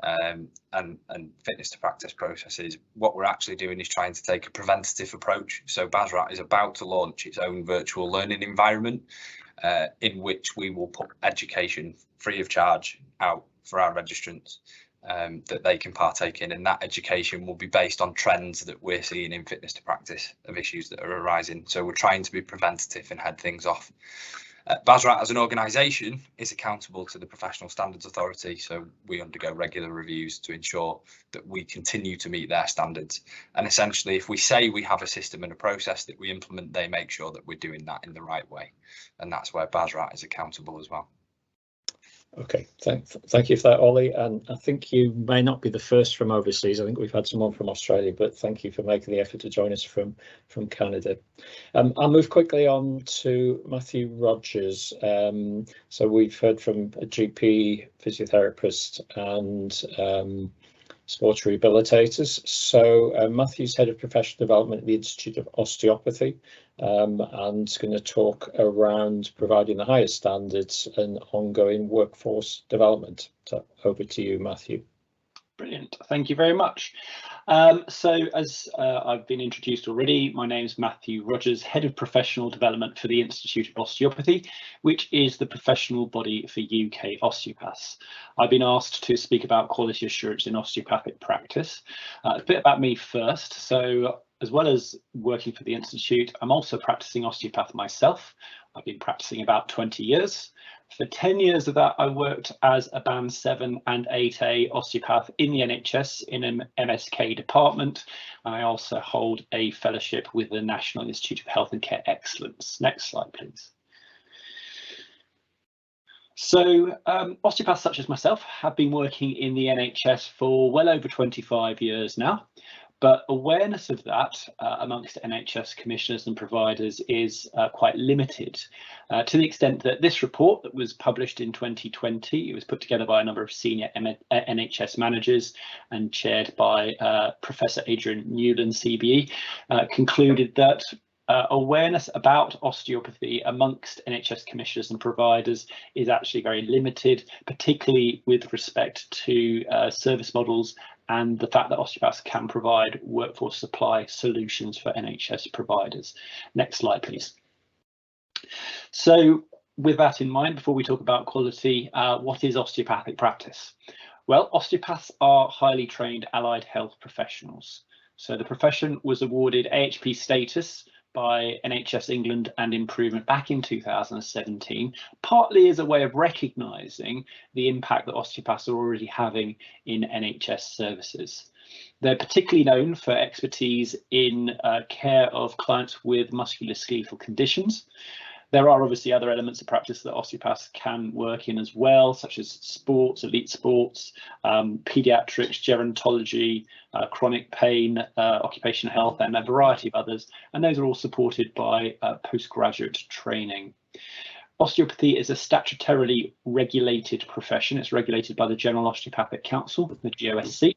and fitness to practice processes. What we're actually doing is trying to take a preventative approach. So BASRAT is about to launch its own virtual learning environment in which we will put education free of charge out for our registrants that they can partake in, and that education will be based on trends that we're seeing in fitness to practice of issues that are arising. So we're trying to be preventative and head things off. BASRAT as an organisation is accountable to the Professional Standards Authority, so we undergo regular reviews to ensure that we continue to meet their standards. And essentially, if we say we have a system and a process that we implement, they make sure that we're doing that in the right way. And that's where BASRAT is accountable as well. Okay, thank you for that, Ollie. And I think you may not be the first from overseas. I think we've had someone from Australia, but thank you for making the effort to join us from Canada. I'll move quickly on to Matthew Rogers. So we've heard from a GP, physiotherapist, and sports rehabilitators. So Matthew's head of professional development at the Institute of Osteopathy, and going to talk around providing the highest standards and ongoing workforce development. So over to you, Matthew. Brilliant, thank you very much. So as I've been introduced already, my name is Matthew Rogers, Head of Professional Development for the Institute of Osteopathy, which is the professional body for UK osteopaths. I've been asked to speak about quality assurance in osteopathic practice. A bit about me first. So as well as working for the Institute, I'm also practicing osteopath myself. I've been practicing about 20 years. For 10 years of that, I worked as a Band 7 and 8A osteopath in the NHS in an MSK department. I also hold a fellowship with the National Institute of Health and Care Excellence. Next slide, please. So osteopaths such as myself have been working in the NHS for well over 25 years now. But awareness of that amongst NHS commissioners and providers is quite limited, to the extent that this report that was published in 2020, it was put together by a number of senior NHS managers and chaired by Professor Adrian Newland, CBE, concluded that awareness about osteopathy amongst NHS commissioners and providers is actually very limited, particularly with respect to service models and the fact that osteopaths can provide workforce supply solutions for NHS providers. Next slide, please. So with that in mind, before we talk about quality, what is osteopathic practice? Well, osteopaths are highly trained allied health professionals. So the profession was awarded AHP status by NHS England and Improvement back in 2017, partly as a way of recognising the impact that osteopaths are already having in NHS services. They're particularly known for expertise in care of clients with musculoskeletal conditions. There are obviously other elements of practice that osteopaths can work in as well, such as sports, elite sports, paediatrics, gerontology, chronic pain, occupational health, and a variety of others. And those are all supported by postgraduate training. Osteopathy is a statutorily regulated profession. It's regulated by the General Osteopathic Council, the GOSC.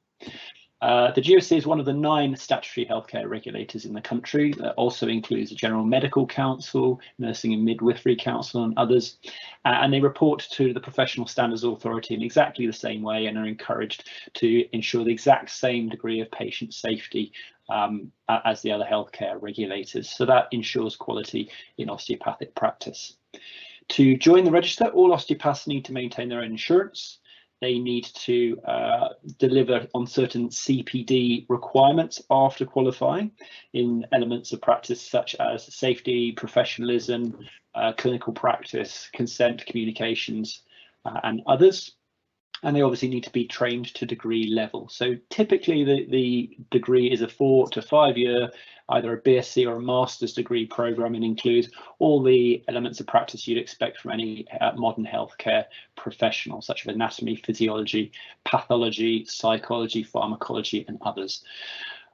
The GOC is one of the 9 statutory healthcare regulators in the country. That also includes the General Medical Council, Nursing and Midwifery Council and others. And they report to the Professional Standards Authority in exactly the same way and are encouraged to ensure the exact same degree of patient safety as the other healthcare regulators. So that ensures quality in osteopathic practice. To join the register, all osteopaths need to maintain their own insurance. They need to deliver on certain CPD requirements after qualifying in elements of practice such as safety, professionalism, clinical practice, consent, communications, and others. And they obviously need to be trained to degree level. So typically the degree is a 4 to 5 year, either a BSc or a master's degree program, and includes all the elements of practice you'd expect from any modern healthcare professional, such as anatomy, physiology, pathology, psychology, pharmacology, and others.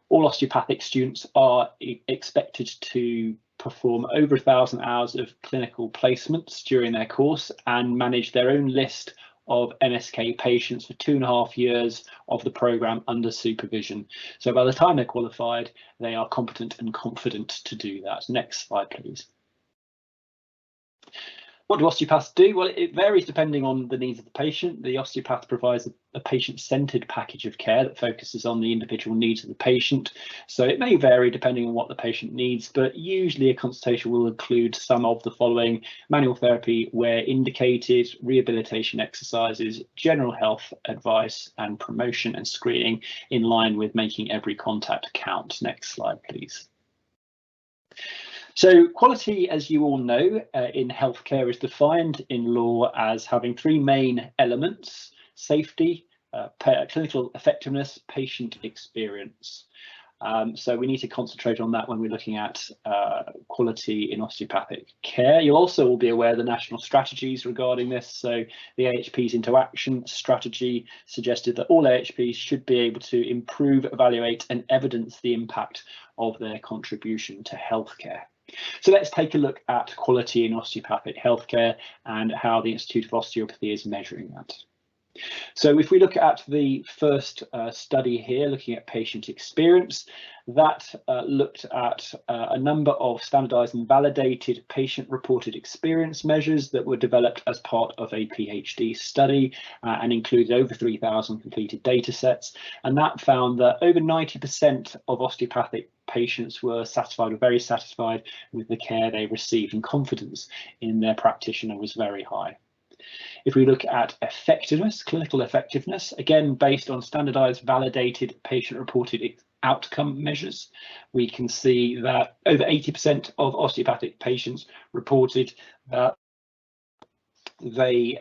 All osteopathic students are expected to perform over 1,000 hours of clinical placements during their course and manage their own list of MSK patients for 2.5 years of the programme under supervision. So by the time they're qualified, they are competent and confident to do that. Next slide, please. What do osteopaths do? Well, it varies depending on the needs of the patient. The osteopath provides a patient-centred package of care that focuses on the individual needs of the patient. So it may vary depending on what the patient needs, but usually a consultation will include some of the following: manual therapy where indicated, rehabilitation exercises, general health advice, and promotion and screening in line with making every contact count. Next slide, please. So quality, as you all know, in healthcare is defined in law as having 3 main elements: safety, clinical effectiveness, patient experience. So we need to concentrate on that when we're looking at quality in osteopathic care. You'll also all be aware of the national strategies regarding this. So the AHP's Into Action strategy suggested that all AHPs should be able to improve, evaluate, and evidence the impact of their contribution to healthcare. So let's take a look at quality in osteopathic healthcare and how the Institute of Osteopathy is measuring that. So if we look at the first study here, looking at patient experience, that looked at a number of standardised and validated patient-reported experience measures that were developed as part of a PhD study and included over 3,000 completed data sets. And that found that over 90% of osteopathic patients were satisfied or very satisfied with the care they received, and confidence in their practitioner was very high. If we look at effectiveness, clinical effectiveness, again based on standardised, validated, patient-reported outcome measures, we can see that over 80% of osteopathic patients reported that they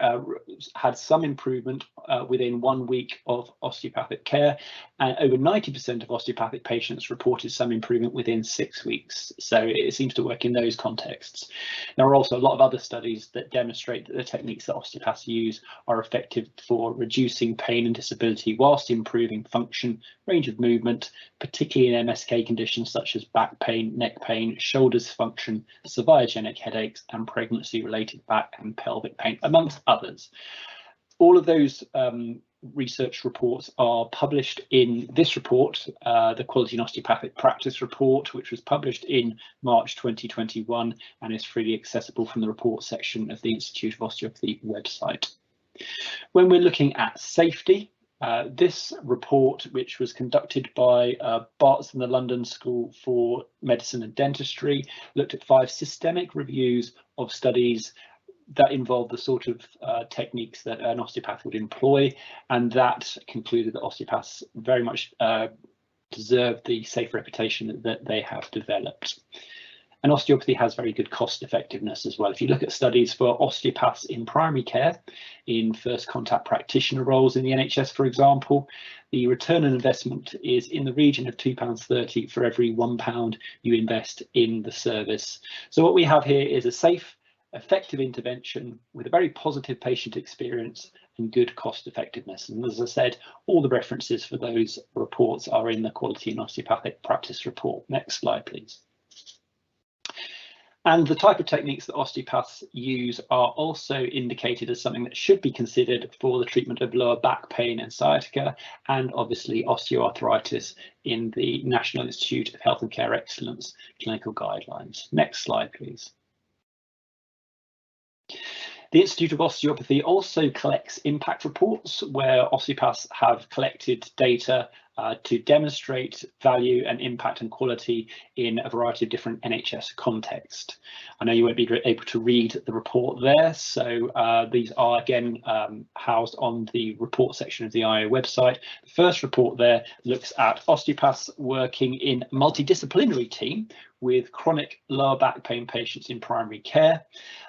had some improvement within 1 week of osteopathic care, and over 90% of osteopathic patients reported some improvement within 6 weeks. So it seems to work in those contexts. There are also a lot of other studies that demonstrate that the techniques that osteopaths use are effective for reducing pain and disability whilst improving function, range of movement, particularly in MSK conditions such as back pain, neck pain, shoulders function, survivogenic headaches, and pregnancy-related back and pelvic pain, amongst others. All of those research reports are published in this report, the Quality in Osteopathic Practice report, which was published in March 2021 and is freely accessible from the report section of the Institute of Osteopathy website. When we're looking at safety, this report, which was conducted by Barts and the London School for Medicine and Dentistry, looked at 5 systemic reviews of studies that involved the sort of techniques that an osteopath would employ, and that concluded that osteopaths very much deserve the safe reputation that they have developed. And osteopathy has very good cost effectiveness as well. If you look at studies for osteopaths in primary care, in first contact practitioner roles in the NHS, for example, the return on investment is in the region of £2.30 for every £1 you invest in the service. So what we have here is a safe, effective intervention with a very positive patient experience and good cost effectiveness. And as I said, all the references for those reports are in the Quality in Osteopathic Practice report. Next slide, please. And the type of techniques that osteopaths use are also indicated as something that should be considered for the treatment of lower back pain and sciatica, and obviously osteoarthritis in the National Institute of Health and Care Excellence clinical guidelines. Next slide, please. The Institute of Osteopathy also collects impact reports where osteopaths have collected data to demonstrate value and impact and quality in a variety of different NHS contexts. I know you won't be able to read the report there, so these are again housed on the report section of the IO website. The first report there looks at osteopaths working in a multidisciplinary team with chronic lower back pain patients in primary care.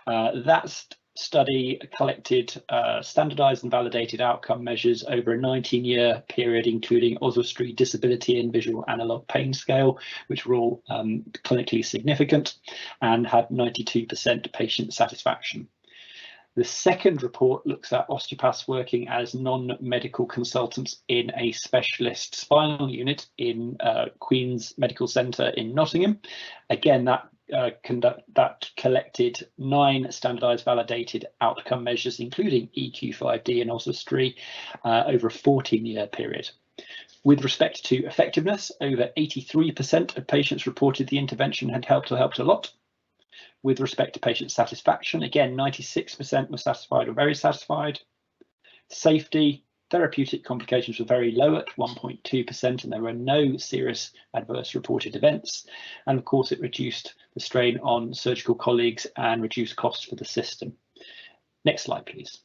That's study collected standardized and validated outcome measures over a 19-year period, including Oswestry Disability and Visual Analog Pain Scale, which were all clinically significant and had 92% patient satisfaction. The second report looks at osteopaths working as non-medical consultants in a specialist spinal unit in Queen's Medical Centre in Nottingham. Again, that collected 9 standardized validated outcome measures, including EQ5D and Oswestry, over a 14-year period. With respect to effectiveness, over 83% of patients reported the intervention had helped or helped a lot. With respect to patient satisfaction, again, 96% were satisfied or very satisfied. Safety, therapeutic complications were very low at 1.2%, and there were no serious adverse reported events. And of course, it reduced the strain on surgical colleagues and reduced costs for the system. Next slide, please.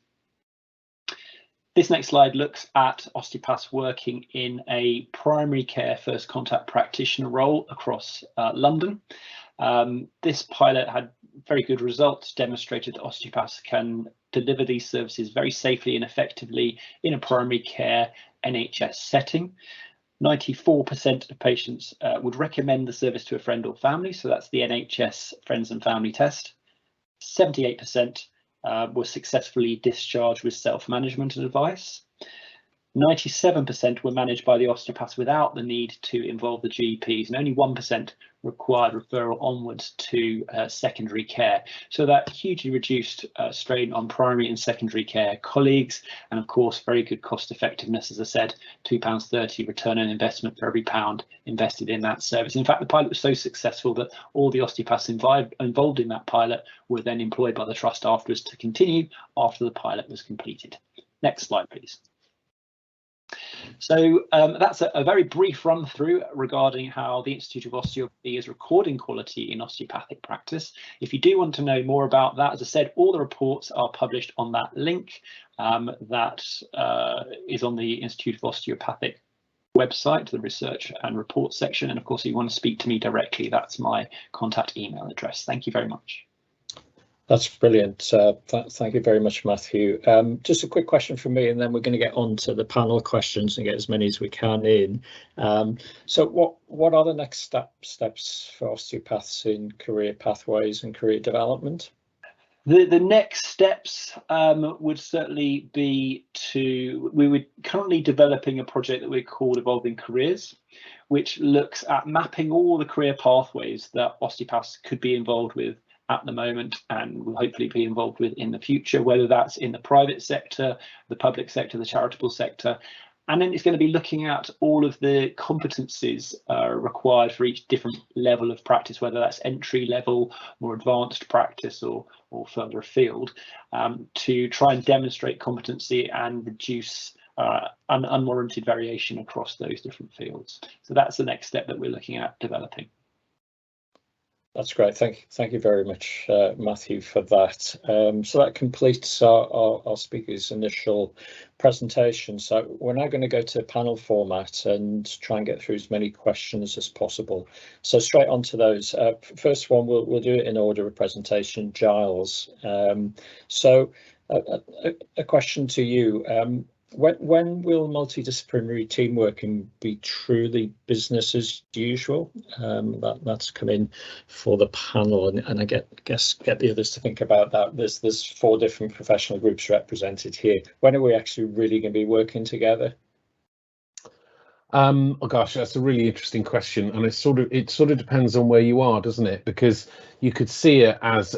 This next slide looks at osteopaths working in a primary care first contact practitioner role across London. This pilot had very good results, demonstrated that osteopaths can deliver these services very safely and effectively in a primary care NHS setting. 94% of patients would recommend the service to a friend or family, so that's the NHS Friends and Family test. 78% were successfully discharged with self-management and advice. 97% were managed by the osteopaths without the need to involve the GPs, and only 1% required referral onwards to secondary care. So that hugely reduced strain on primary and secondary care colleagues, and of course very good cost effectiveness. As I said, £2.30 return on investment for every pound invested in that service. In fact, the pilot was so successful that all the osteopaths involved in that pilot were then employed by the trust afterwards to continue after the pilot was completed. Next slide, please. So that's a very brief run through regarding how the Institute of Osteopathy is recording quality in osteopathic practice. If you do want to know more about that, as I said, all the reports are published on that link that is on the Institute of Osteopathic website, the research and report section. And of course, if you want to speak to me directly, that's my contact email address. Thank you very much. That's brilliant. Thank you very much, Matthew. Just a quick question from me, and then we're going to get on to the panel questions and get as many as we can in. So what are the next steps for osteopaths in career pathways and career development? The next steps would certainly be we were currently developing a project that we call Evolving Careers, which looks at mapping all the career pathways that osteopaths could be involved with at the moment and will hopefully be involved with in the future, whether that's in the private sector, the public sector, the charitable sector. And then it's going to be looking at all of the competencies required for each different level of practice, whether that's entry level, more advanced practice or further afield, to try and demonstrate competency and reduce unwarranted variation across those different fields. So that's the next step that we're looking at developing. That's great. Thank you very much, Matthew, for that. So that completes our speaker's initial presentation. So we're now going to go to panel format and try and get through as many questions as possible. So straight on to those. First one, we'll do it in order of presentation. Giles. So a question to you. When will multidisciplinary team working be truly business as usual? That's come in for the panel, and I guess get the others to think about that. There's 4 different professional groups represented here. When are we actually really going to be working together? Oh gosh, that's a really interesting question, and it sort of depends on where you are, doesn't it? Because you could see it as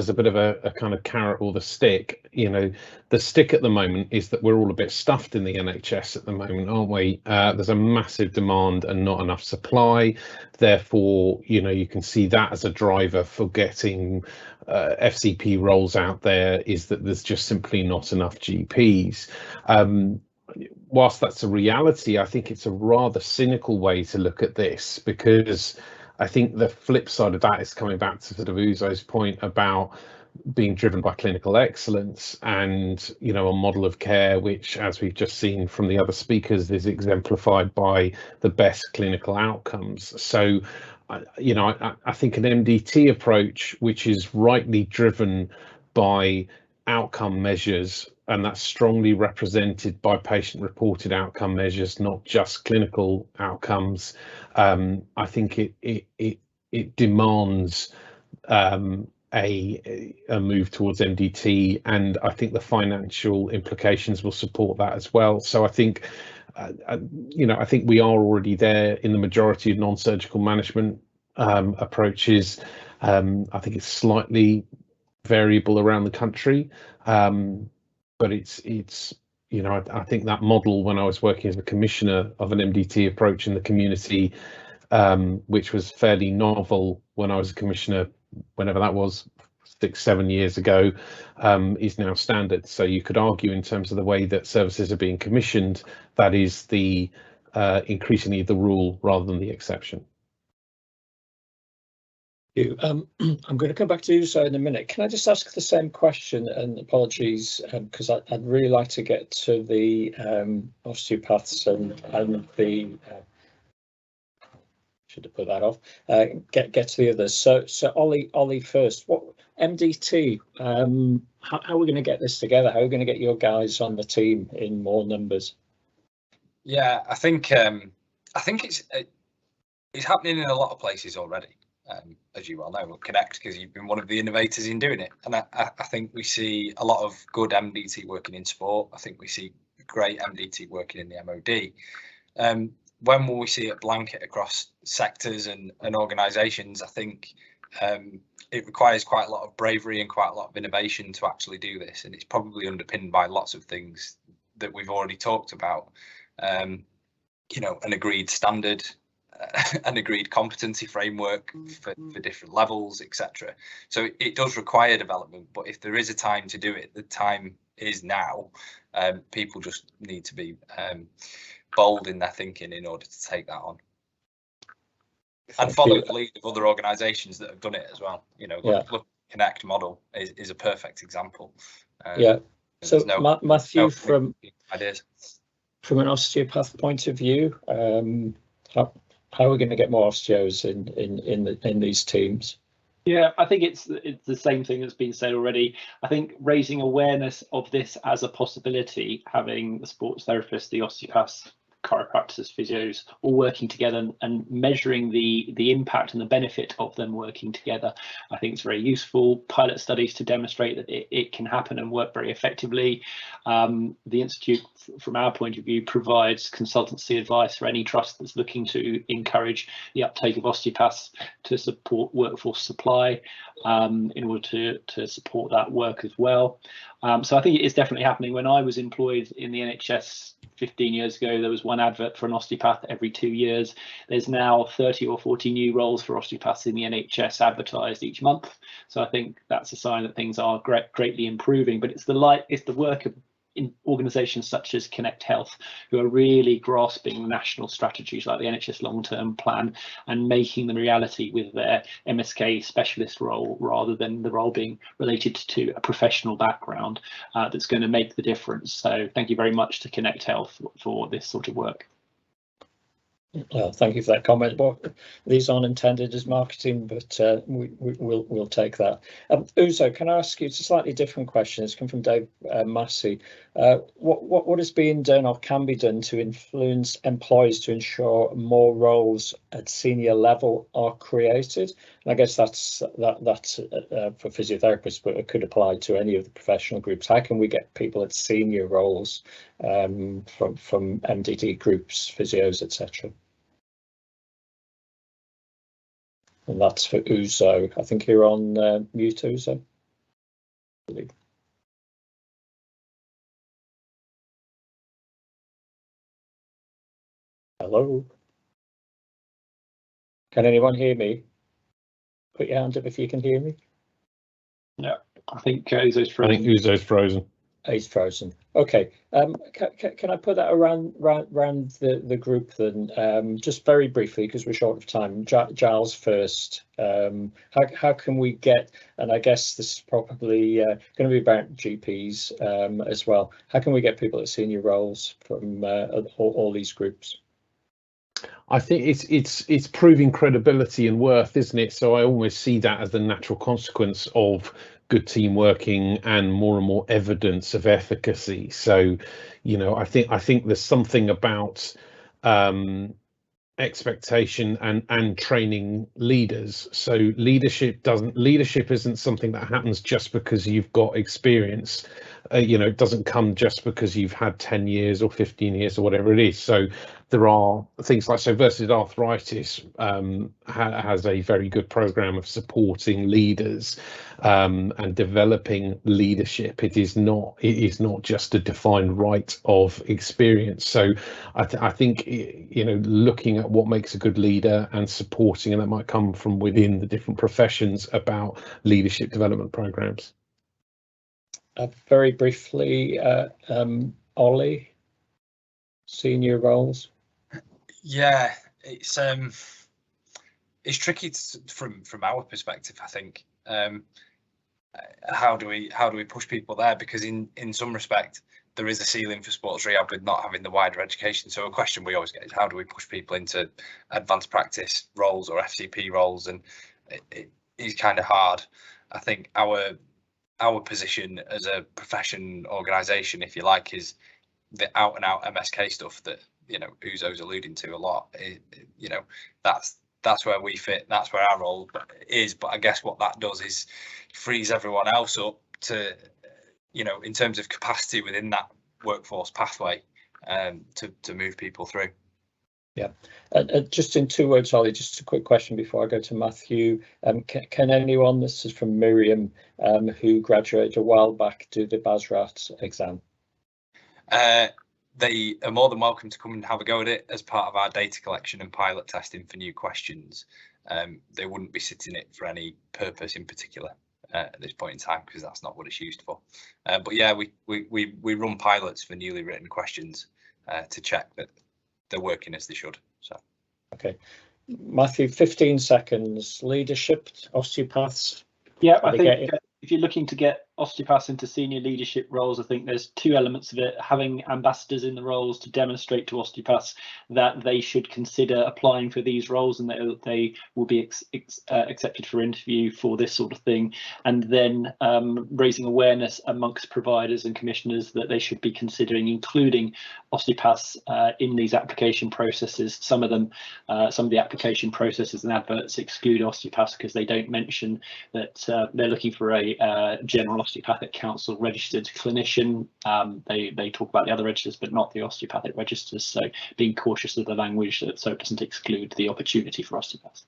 a bit of a kind of carrot or the stick. You know, the stick at the moment is that we're all a bit stuffed in the NHS at the moment, aren't we? There's a massive demand and not enough supply. Therefore, you know, you can see that as a driver for getting FCP roles out there, is that there's just simply not enough GPs. Whilst that's a reality, I think it's a rather cynical way to look at this, because I think the flip side of that is coming back to sort of Uzo's point about being driven by clinical excellence and, you know, a model of care which, as we've just seen from the other speakers, is exemplified by the best clinical outcomes. So, you know, I think an MDT approach, which is rightly driven by outcome measures, and that's strongly represented by patient-reported outcome measures, not just clinical outcomes. I think it demands a move towards MDT, and I think the financial implications will support that as well. So I think, you know, I think we are already there in the majority of non-surgical management approaches. I think it's slightly variable around the country. But it's you know, I think that model, when I was working as a commissioner of an MDT approach in the community, which was fairly novel when I was a commissioner, whenever that was, 6-7 years ago, is now standard. So you could argue, in terms of the way that services are being commissioned, that is the increasingly the rule rather than the exception. I'm going to come back to you, so in a minute. Can I just ask the same question, and apologies, because I'd really like to get to the osteopaths and the should have put that off. Get to the others. So Ollie first. What MDT? How are we going to get this together? How are we going to get your guys on the team in more numbers? Yeah, I think it's happening in a lot of places already. As you well know, Connect, because you've been one of the innovators in doing it. And I think we see a lot of good MDT working in sport. I think we see great MDT working in the MOD. When will we see it blanket across sectors and organisations? I think it requires quite a lot of bravery and quite a lot of innovation to actually do this. And it's probably underpinned by lots of things that we've already talked about. You know, an agreed standard, an agreed competency framework for different levels, etc. So it does require development, but if there is a time to do it, the time is now. People just need to be bold in their thinking in order to take that on. And follow the lead of other organisations that have done it as well. You know, look, Connect model is a perfect example. Yeah. So Matthew, from ideas. From an osteopath point of view, how are we going to get more osteos in these teams? Yeah, I think it's the same thing that's been said already. I think raising awareness of this as a possibility, having the sports therapists, the osteopaths, chiropractors, physios, all working together and measuring the impact and the benefit of them working together, I think it's very useful. Pilot studies to demonstrate that it can happen and work very effectively. The Institute, from our point of view, provides consultancy advice for any trust that's looking to encourage the uptake of osteopaths to support workforce supply in order to support that work as well. So I think it is definitely happening. When I was employed in the NHS 15 years ago, there was one advert for an osteopath every 2 years. There's now 30 or 40 new roles for osteopaths in the NHS advertised each month. So I think that's a sign that things are greatly improving. But it's the work of in organisations such as Connect Health, who are really grasping national strategies like the NHS long-term plan and making them reality with their MSK specialist role, rather than the role being related to a professional background, that's going to make the difference. So thank you very much to Connect Health for this sort of work. Well, thank you for that comment. Well, these aren't intended as marketing, but we'll take that. Uzo, can I ask you, it's a slightly different question. It's come from Dave Massey. What is being done or can be done to influence employers to ensure more roles at senior level are created? And I guess that's for physiotherapists, but it could apply to any of the professional groups. How can we get people at senior roles from MDT groups, physios, etc.? And that's for Uzo. I think you're on mute, Uzo. Hello. Can anyone hear me? Put your hand up if you can hear me. Yeah, I think Uzo's frozen. I think Uzo's frozen. He's frozen. Okay. Can I put that around the group then? Just very briefly, because we're short of time. Giles first. How can we get? And I guess this is probably going to be about GPs as well. How can we get people at senior roles from all these groups? I think it's proving credibility and worth, isn't it? So I almost see that as the natural consequence of good team working and more evidence of efficacy. So, you know, I think there's something about expectation and training leaders. So leadership isn't something that happens just because you've got experience. You know, it doesn't come just because you've had 10 years or 15 years or whatever it is. So there are things like, so Versus Arthritis has a very good program of supporting leaders and developing leadership. It is not just a defined right of experience. So I think, you know, looking at what makes a good leader and supporting, and that might come from within the different professions, about leadership development programs. Very briefly, Ollie, senior roles. Yeah, it's tricky from our perspective, I think. How do we push people there? Because in some respect there is a ceiling for sports rehab with not having the wider education. So a question we always get is, how do we push people into advanced practice roles or FCP roles? And it is kind of hard. I think our position as a profession organisation, if you like, is the out and out MSK stuff that, you know, Uzo's alluding to a lot. You know, that's where we fit. That's where our role is. But I guess what that does is frees everyone else up to, you know, in terms of capacity within that workforce pathway, to move people through. Yeah, just in 2 words, Ollie, just a quick question before I go to Matthew. Can anyone, this is from Miriam, who graduated a while back, do the BASRAT exam? They are more than welcome to come and have a go at it as part of our data collection and pilot testing for new questions. They wouldn't be sitting it for any purpose in particular at this point in time, because that's not what it's used for. But yeah, we run pilots for newly written questions to check that they're working as they should. So okay, Matthew, 15 seconds. Leadership, osteopaths. Yeah, I think if you're looking to get osteopaths into senior leadership roles, I think there's 2 elements of it. Having ambassadors in the roles to demonstrate to osteopaths that they should consider applying for these roles and that they will be accepted for interview for this sort of thing. And then raising awareness amongst providers and commissioners that they should be considering including osteopaths in these application processes. Some of the application processes and adverts exclude osteopaths because they don't mention that they're looking for a general osteopathic council registered clinician. They talk about the other registers but not the osteopathic registers, so being cautious of the language so it doesn't exclude the opportunity for osteopaths.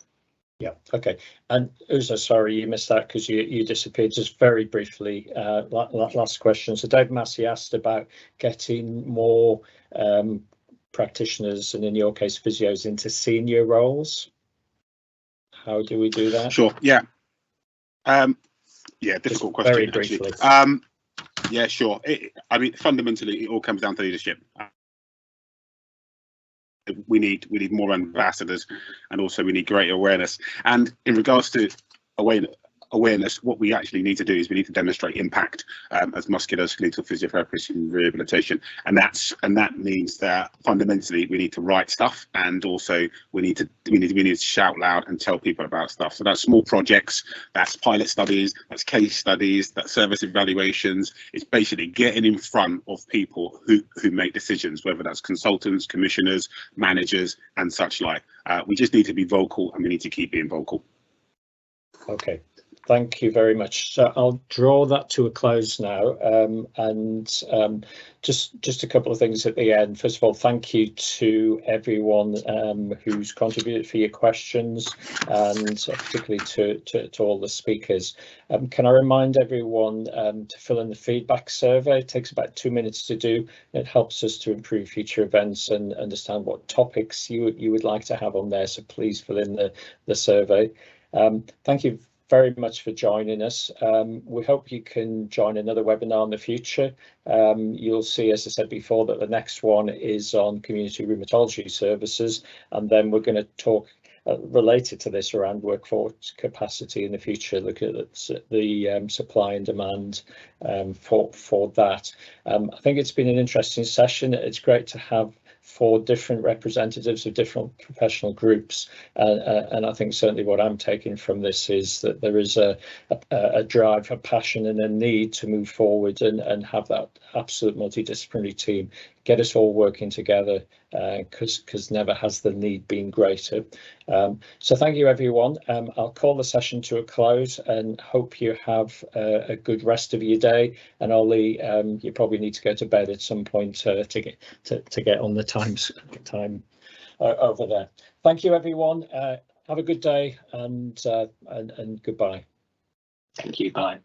Yeah, okay. And Uzo, sorry you missed that because you disappeared. Just very briefly, last question. So Dave Massey asked about getting more practitioners, and in your case physios, into senior roles. How do we do that? Sure, yeah. Yeah, difficult question. Very briefly. Yeah, sure. I mean, fundamentally, it all comes down to leadership. We need more ambassadors, and also we need greater awareness. And in regards to awareness, what we actually need to do is we need to demonstrate impact as musculoskeletal physiotherapists in rehabilitation, and that means that fundamentally we need to write stuff, and also we need to shout loud and tell people about stuff. So that's small projects, that's pilot studies, that's case studies, that's service evaluations. It's basically getting in front of people who make decisions, whether that's consultants, commissioners, managers, and such like. We just need to be vocal, and we need to keep being vocal. Okay, thank you very much. So I'll draw that to a close now, just a couple of things at the end. First of all, thank you to everyone who's contributed for your questions, and particularly to all the speakers. Can I remind everyone to fill in the feedback survey? It takes about 2 minutes to do. It helps us to improve future events and understand what topics you would like to have on there, so please fill in the survey. Thank you very much for joining us. We hope you can join another webinar in the future. You'll see, as I said before, that the next one is on community rheumatology services, and then we're going to talk related to this around workforce capacity in the future, look at the supply and demand for that. I think it's been an interesting session. It's great to have 4 different representatives of different professional groups, and I think certainly what I'm taking from this is that there is a drive, a passion and a need to move forward and have that absolute multidisciplinary team, get us all working together, because never has the need been greater. So thank you everyone. I'll call the session to a close and hope you have a good rest of your day. And Ollie, you probably need to go to bed at some point to get on the time over there. Thank you everyone. Have a good day, and goodbye. Thank you. Bye.